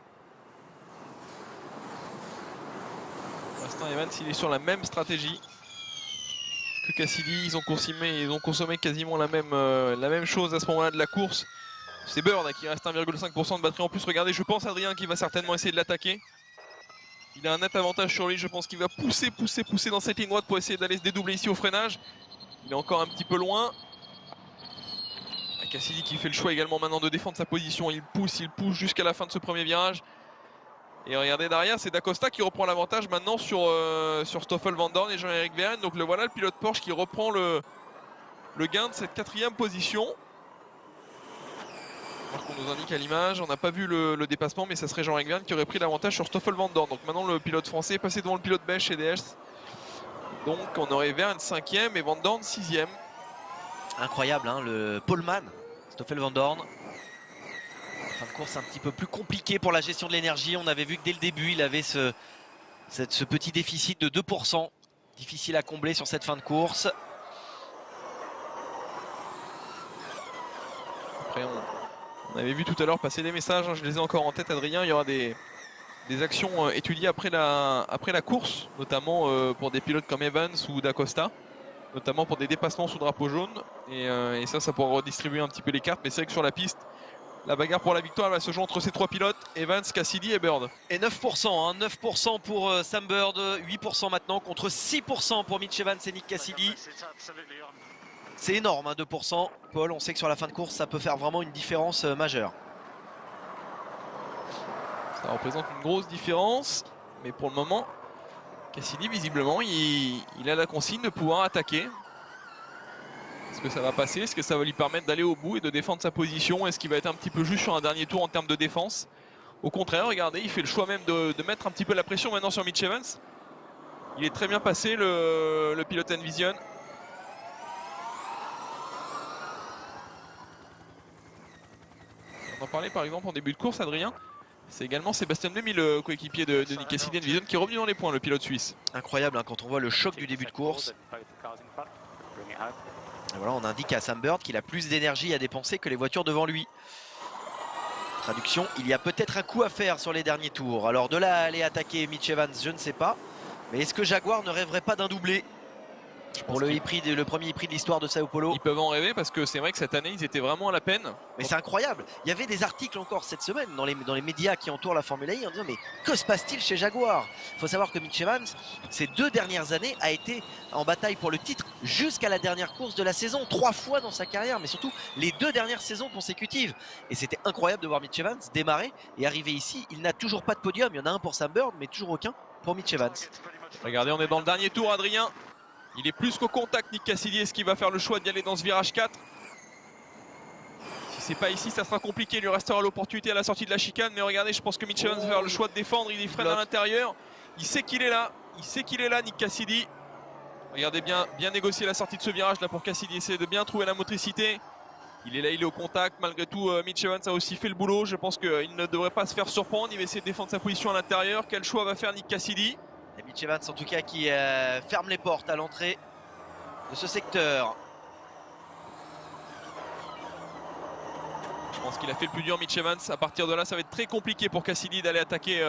Speaker 2: Pour l'instant, Evans il est sur la même stratégie que Cassidy. Ils ont consommé quasiment la même chose à ce moment-là de la course. C'est Bird qui reste 1,5% de batterie en plus. Regardez, je pense Adrien qui va certainement essayer de l'attaquer. Il a un net avantage sur lui. Je pense qu'il va pousser dans cette ligne droite pour essayer d'aller se dédoubler ici au freinage. Il est encore un petit peu loin. Cassidy qui fait le choix également maintenant de défendre sa position. Il pousse jusqu'à la fin de ce premier virage. Et regardez derrière, c'est Dacosta qui reprend l'avantage maintenant sur Stoffel Van Dorn et Jean-Éric Vergne. Donc voilà le pilote Porsche qui reprend le gain de cette 4e position. Alors qu'on nous indique à l'image, on n'a pas vu le dépassement, mais ça serait Jean-Éric Vergne qui aurait pris l'avantage sur Stoffel Van Dorn. Donc maintenant le pilote français est passé devant le pilote belge chez DS. Donc on aurait Vergne 5e et Van Dorn 6e.
Speaker 1: Incroyable, hein, le poleman, Stoffel Van Dorn. Fin de course un petit peu plus compliqué pour la gestion de l'énergie. On avait vu que dès le début, il avait ce petit déficit de 2%. Difficile à combler sur cette fin de course.
Speaker 2: Après, on avait vu tout à l'heure passer des messages, hein, je les ai encore en tête, Adrien. Il y aura des actions étudiées après la course, notamment pour des pilotes comme Evans ou Dacosta, notamment pour des dépassements sous drapeau jaune. Et ça pourra redistribuer un petit peu les cartes. Mais c'est vrai que sur la piste, la bagarre pour la victoire va se jouer entre ces 3 pilotes, Evans, Cassidy et Bird.
Speaker 1: Et 9%, hein, 9% pour Sam Bird, 8% maintenant contre 6% pour Mitch Evans et Nick Cassidy. C'est énorme, hein, 2%. Paul, on sait que sur la fin de course, ça peut faire vraiment une différence majeure.
Speaker 2: Ça représente une grosse différence, mais pour le moment, Cassidy, visiblement, il a la consigne de pouvoir attaquer. Est-ce que ça va passer? Est-ce que ça va lui permettre d'aller au bout et de défendre sa position? Est-ce qu'il va être un petit peu juste sur un dernier tour en termes de défense? Au contraire, regardez, il fait le choix même de mettre un petit peu la pression maintenant sur Mitch Evans. Il est très bien passé, le pilote Envision. On en parlait par exemple en début de course, Adrien. C'est également Sébastien Demy, le coéquipier de Nick Cassidy Envision, qui est revenu dans les points, le pilote suisse.
Speaker 1: Incroyable, hein, quand on voit le choc du début de course. Et voilà, on indique à Sam Bird qu'il a plus d'énergie à dépenser que les voitures devant lui. Traduction, il y a peut-être un coup à faire sur les derniers tours. Alors de là à aller attaquer Mitch Evans, je ne sais pas. Mais est-ce que Jaguar ne rêverait pas d'un doublé pour le premier e-prix de l'histoire de Sao Paulo?
Speaker 2: Ils peuvent en rêver parce que c'est vrai que cette année, ils étaient vraiment à la peine.
Speaker 1: Mais c'est incroyable. Il y avait des articles encore cette semaine dans les médias qui entourent la Formule I en disant mais que se passe-t-il chez Jaguar? Il faut savoir que Mitch Evans, ces 2 dernières années, a été en bataille pour le titre jusqu'à la dernière course de la saison, 3 fois dans sa carrière, mais surtout les 2 dernières saisons consécutives. Et c'était incroyable de voir Mitch Evans démarrer et arriver ici. Il n'a toujours pas de podium. Il y en a un pour Sam Bird, mais toujours aucun pour Mitch Evans.
Speaker 2: Regardez, on est dans le dernier tour, Adrien. Il est plus qu'au contact, Nick Cassidy. Est-ce qu'il va faire le choix d'y aller dans ce virage 4? Si c'est pas ici, ça sera compliqué. Il lui restera l'opportunité à la sortie de la chicane. Mais regardez, je pense que Mitch Evans va faire le choix de défendre. Il freine à l'intérieur. Il sait qu'il est là. Il sait qu'il est là, Nick Cassidy. Regardez bien négocier la sortie de ce virage là pour Cassidy. Essayer de bien trouver la motricité. Il est là, il est au contact. Malgré tout, Mitch Evans a aussi fait le boulot. Je pense qu'il ne devrait pas se faire surprendre. Il va essayer de défendre sa position à l'intérieur. Quel choix va faire Nick Cassidy?
Speaker 1: Et Mitch Evans en tout cas qui ferme les portes à l'entrée de ce secteur.
Speaker 2: Je pense qu'il a fait le plus dur, Mitch Evans. À partir de là, ça va être très compliqué pour Cassidy d'aller attaquer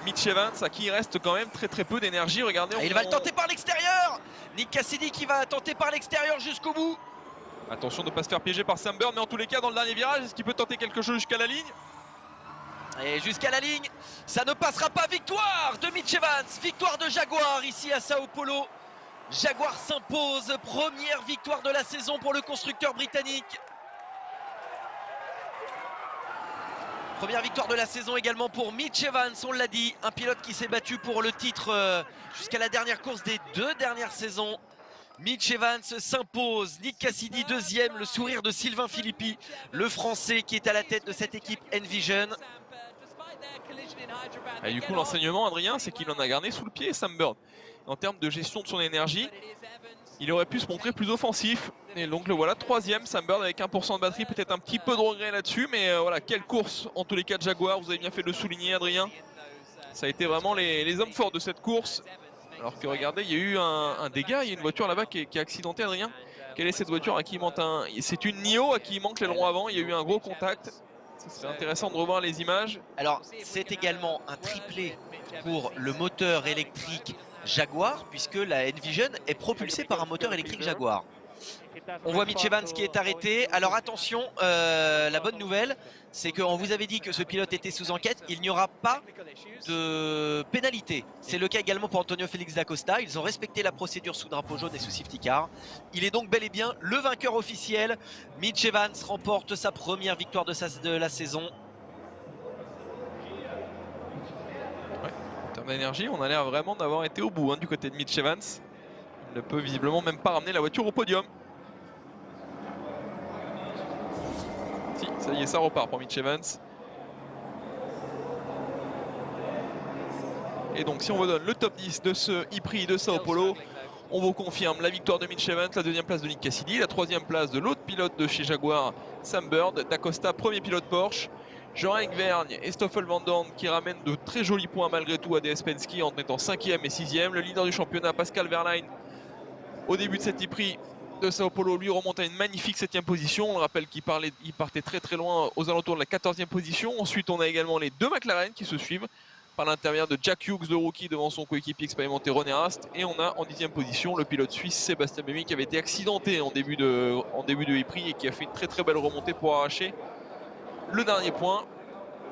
Speaker 2: Mitch Evans, à qui il reste quand même très peu d'énergie. Regardez,
Speaker 1: il va le tenter par l'extérieur. Nick Cassidy qui va tenter par l'extérieur jusqu'au bout.
Speaker 2: Attention de ne pas se faire piéger par Sam Bird, mais en tous les cas, dans le dernier virage, est-ce qu'il peut tenter quelque chose jusqu'à la ligne?
Speaker 1: Et jusqu'à la ligne, ça ne passera pas. Victoire de Mitch Evans, victoire de Jaguar ici à Sao Paulo. Jaguar s'impose, première victoire de la saison pour le constructeur britannique. Première victoire de la saison également pour Mitch Evans, on l'a dit, un pilote qui s'est battu pour le titre jusqu'à la dernière course des 2 dernières saisons. Mitch Evans s'impose, Nick Cassidy deuxième, le sourire de Sylvain Philippi, le français qui est à la tête de cette équipe Envision.
Speaker 2: Et du coup, l'enseignement, Adrien, c'est qu'il en a gardé sous le pied Sam Bird. En termes de gestion de son énergie, il aurait pu se montrer plus offensif. Et donc le voilà, troisième, Sam Bird avec 1% de batterie, peut-être un petit peu de regret là-dessus. Mais voilà, quelle course en tous les cas de Jaguar, vous avez bien fait de le souligner, Adrien. Ça a été vraiment les hommes forts de cette course. Alors que regardez, il y a eu un dégât, il y a une voiture là-bas qui est accidentée, Adrien. Quelle est cette voiture à qui il manque un... C'est une NIO à qui il manque l'aileron avant, il y a eu un gros contact. Ce serait intéressant de revoir les images.
Speaker 1: Alors, c'est également un triplé pour le moteur électrique Jaguar, puisque la Envision est propulsée par un moteur électrique Jaguar. On voit Mitch Evans qui est arrêté. Alors attention, la bonne nouvelle, c'est qu'on vous avait dit que ce pilote était sous enquête. Il n'y aura pas de pénalité. C'est le cas également pour Antonio Félix da Costa. Ils ont respecté la procédure sous drapeau jaune et sous safety car. Il est donc bel et bien le vainqueur officiel. Mitch Evans remporte sa première victoire de la saison.
Speaker 2: Ouais, en termes d'énergie, on a l'air vraiment d'avoir été au bout du côté de Mitch Evans. Il ne peut visiblement même pas ramener la voiture au podium. Si, ça y est, ça repart pour Mitch Evans. Et donc si on vous donne le top 10 de ce e-prix de Sao Paulo, on vous confirme la victoire de Mitch Evans, la deuxième place de Nick Cassidy, la troisième place de l'autre pilote de chez Jaguar, Sam Bird, Da Costa, premier pilote Porsche, Jean-Henk Vergne et Stoffel Van Dorn qui ramènent de très jolis points malgré tout à DS Penske en mettant 5e et 6e. Le leader du championnat, Pascal Wehrlein, au début de cet e-prix de Sao Paulo, lui remonte à une magnifique 7e position. On rappelle qu'il partait très loin aux alentours de la 14e position. Ensuite, on a également les deux McLaren qui se suivent par l'intermédiaire de Jack Hughes, le rookie, devant son coéquipier expérimenté René Rast. Et on a en 10e position le pilote suisse Sébastien Buemi qui avait été accidenté en début de e-prix et qui a fait une très belle remontée pour arracher le dernier point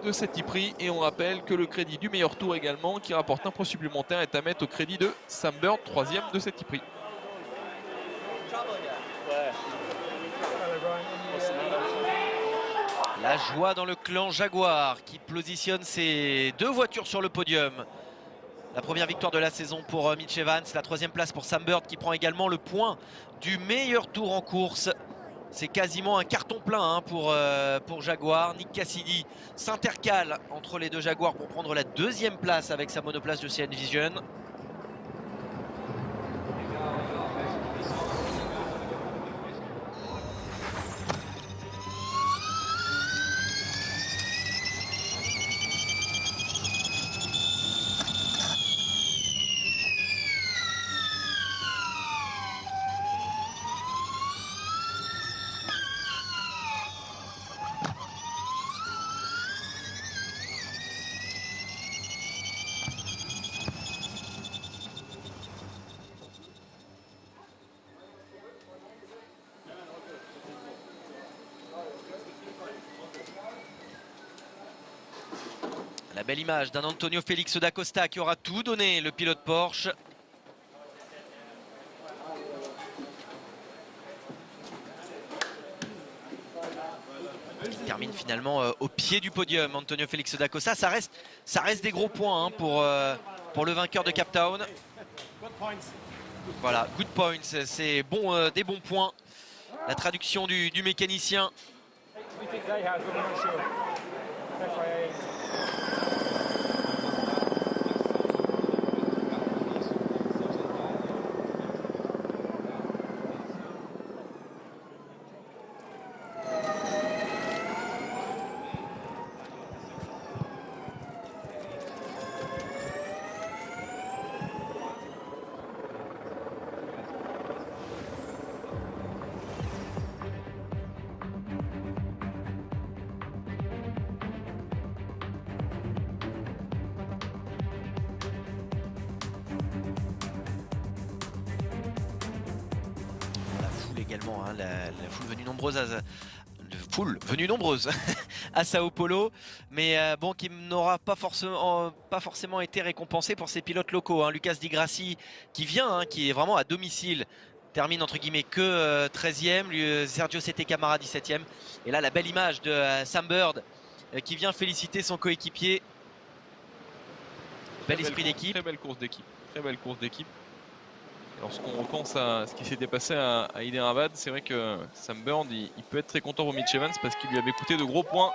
Speaker 2: de cet e-prix. Et on rappelle que le crédit du meilleur tour également, qui rapporte un point supplémentaire, est à mettre au crédit de Sam Bird, 3e de cet e-prix.
Speaker 1: La joie dans le clan Jaguar qui positionne ses deux voitures sur le podium. La première victoire de la saison pour Mitch Evans, la troisième place pour Sam Bird qui prend également le point du meilleur tour en course. C'est quasiment un carton plein pour Jaguar. Nick Cassidy s'intercale entre les deux Jaguars pour prendre la deuxième place avec sa monoplace de CN Vision. La belle image d'un Antonio Félix da Costa qui aura tout donné, le pilote Porsche. Qui termine finalement au pied du podium, Antonio Félix da Costa. Ça reste des gros points pour le vainqueur de Cape Town. Voilà, good points, c'est bon, des bons points. La traduction du mécanicien. Également la foule venue nombreuse à Sao Paulo, mais bon, qui n'aura pas forcément été récompensé pour ses pilotes locaux. Lucas Di Grassi qui vient, qui est vraiment à domicile, termine entre guillemets que 13e, Sergio Sette Camara 17e, et là la belle image de Sam Bird qui vient féliciter son coéquipier. Bel esprit d'équipe.
Speaker 2: Très belle course d'équipe. Lorsqu'on repense à ce qui s'était passé à Hyderabad, c'est vrai que Sam Bird il peut être très content pour Mitch Evans parce qu'il lui avait coûté de gros points.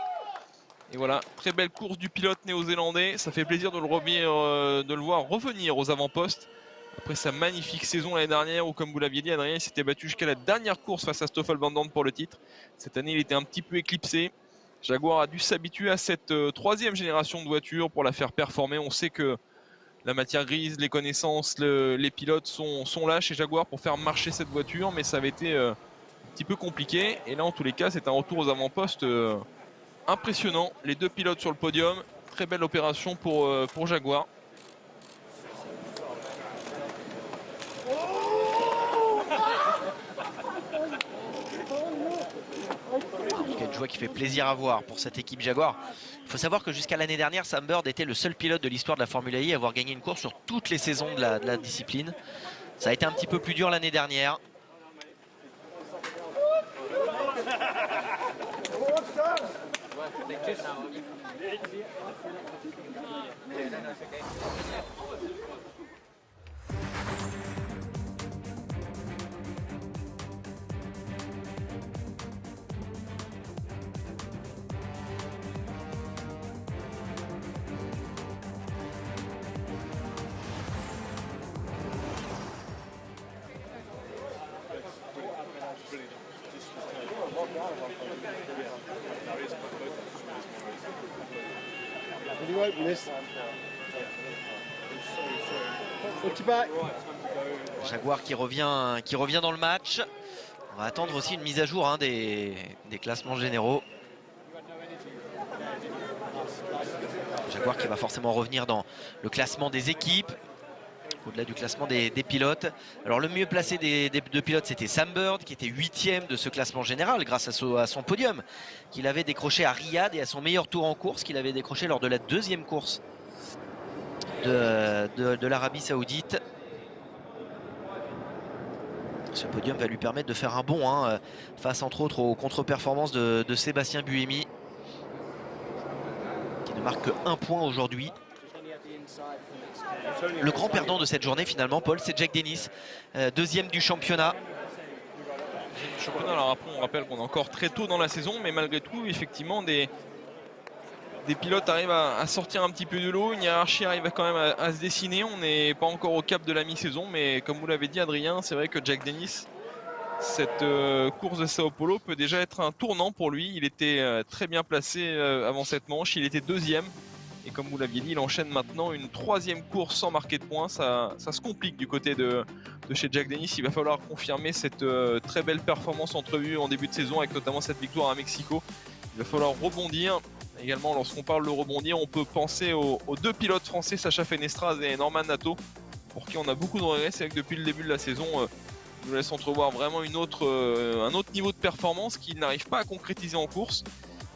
Speaker 2: Et voilà, très belle course du pilote néo-zélandais. Ça fait plaisir de le voir revenir aux avant-postes après sa magnifique saison l'année dernière où, comme vous l'aviez dit, Adrien, il s'était battu jusqu'à la dernière course face à Stoffel Van Dorn pour le titre. Cette année, il était un petit peu éclipsé. Jaguar a dû s'habituer à cette troisième génération de voitures pour la faire performer. On sait que la matière grise, les connaissances, les pilotes sont là chez Jaguar pour faire marcher cette voiture, mais ça avait été un petit peu compliqué. Et là, en tous les cas, c'est un retour aux avant-postes impressionnant. Les deux pilotes sur le podium, très belle opération pour Jaguar.
Speaker 1: Une joie qui fait plaisir à voir pour cette équipe Jaguar. Il faut savoir que jusqu'à l'année dernière, Sam Bird était le seul pilote de l'histoire de la Formule I à avoir gagné une course sur toutes les saisons de la discipline. Ça a été un petit peu plus dur l'année dernière. Jaguar qui revient dans le match. On va attendre aussi une mise à jour des classements généraux. Jaguar qui va forcément revenir dans le classement des équipes, au-delà du classement des pilotes. Alors le mieux placé des deux pilotes, c'était Sam Bird, qui était 8e de ce classement général grâce à son podium qu'il avait décroché à Riyad et à son meilleur tour en course qu'il avait décroché lors de la deuxième course de l'Arabie Saoudite. Ce podium va lui permettre de faire un bond face entre autres aux contre-performances de Sébastien Buemi, qui ne marque que 1 point aujourd'hui. Le grand perdant de cette journée finalement, Paul, c'est Jack Dennis, deuxième du championnat.
Speaker 2: Alors après, on rappelle qu'on est encore très tôt dans la saison, mais malgré tout, effectivement, des pilotes arrivent à sortir un petit peu de l'eau. Une hiérarchie arrive quand même à se dessiner. On n'est pas encore au cap de la mi-saison, mais comme vous l'avez dit, Adrien, c'est vrai que Jack Dennis, cette course de Sao Paulo peut déjà être un tournant pour lui. Il était très bien placé avant cette manche. Il était deuxième. Et comme vous l'aviez dit, il enchaîne maintenant une troisième course sans marquer de points. Ça se complique du côté de chez Jack Dennis. Il va falloir confirmer cette très belle performance entrevue en début de saison avec notamment cette victoire à Mexico. Il va falloir rebondir. Également, lorsqu'on parle de rebondir, on peut penser aux deux pilotes français, Sacha Fenestraz et Norman Nato, pour qui on a beaucoup de regrets. C'est vrai que depuis le début de la saison, il nous laisse entrevoir vraiment un autre niveau de performance qu'il n'arrive pas à concrétiser en course.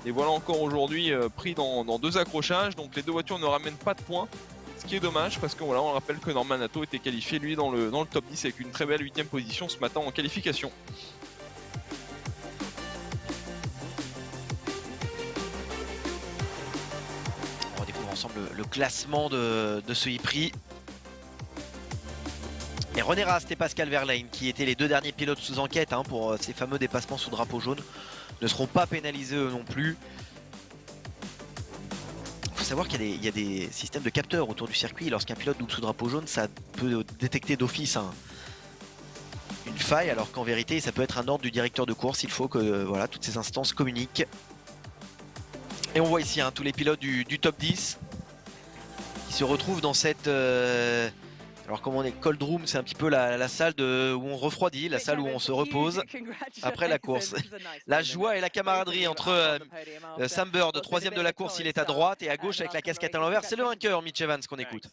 Speaker 2: Et voilà encore aujourd'hui pris dans deux accrochages, donc les deux voitures ne ramènent pas de points, ce qui est dommage parce que voilà, on rappelle que Norman Nato était qualifié lui dans le top 10 avec une très belle 8e position ce matin en qualification.
Speaker 1: On découvre ensemble le classement de ce e-prix. Et René Rast et Pascal Wehrlein, qui étaient les deux derniers pilotes sous enquête pour ces fameux dépassements sous drapeau jaune, ne seront pas pénalisés eux non plus. Il faut savoir qu'il y a des systèmes de capteurs autour du circuit. Lorsqu'un pilote double sous drapeau jaune, ça peut détecter d'office une faille, alors qu'en vérité ça peut être un ordre du directeur de course. Il faut que voilà, toutes ces instances communiquent. Et on voit ici tous les pilotes du top 10 qui se retrouvent dans cette... alors comme on est cold room, c'est un petit peu la salle où on refroidit, la salle où on se repose après la course. La joie et la camaraderie entre Sam Bird, 3e de la course, il est à droite, et à gauche avec la casquette à l'envers, c'est le vainqueur Mitch Evans qu'on écoute.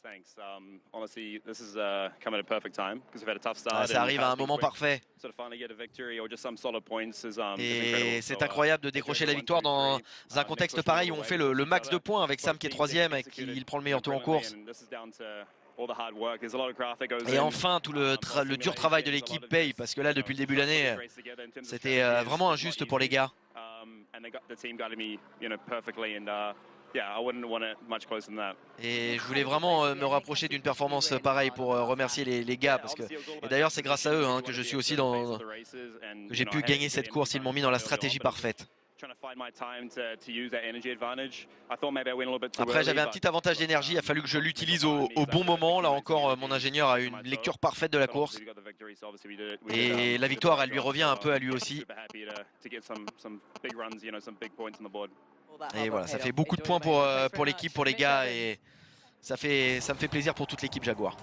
Speaker 1: Ça arrive à un moment parfait. Et c'est incroyable de décrocher la victoire dans un contexte pareil où on fait le max de points avec Sam qui est 3e et qui prend le meilleur tour en course. Et enfin, tout le dur travail de l'équipe paye, parce que là, depuis le début de l'année, c'était vraiment injuste pour les gars. Et je voulais vraiment me rapprocher d'une performance pareille pour remercier les gars, parce que, et d'ailleurs c'est grâce à eux que je suis aussi que j'ai pu gagner cette course. Ils m'ont mis dans la stratégie parfaite. Après, j'avais un petit avantage d'énergie, il a fallu que je l'utilise au bon moment. Là encore, mon ingénieur a eu une lecture parfaite de la course. Et la victoire, elle lui revient un peu à lui aussi. Et voilà, ça fait beaucoup de points pour l'équipe, pour les gars, et ça me fait plaisir pour toute l'équipe Jaguar.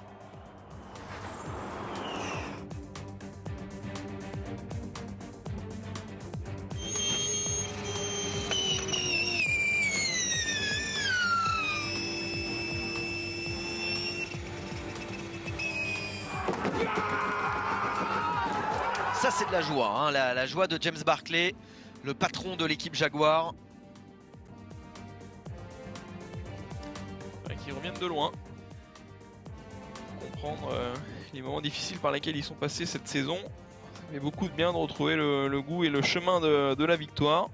Speaker 1: Ça c'est de la joie, hein, la joie de James Barclay, le patron de l'équipe Jaguar.
Speaker 2: Ouais, qui reviennent de loin. Comprendre les moments difficiles par lesquels ils sont passés cette saison. Ça fait beaucoup de bien de retrouver le goût et le chemin de la victoire.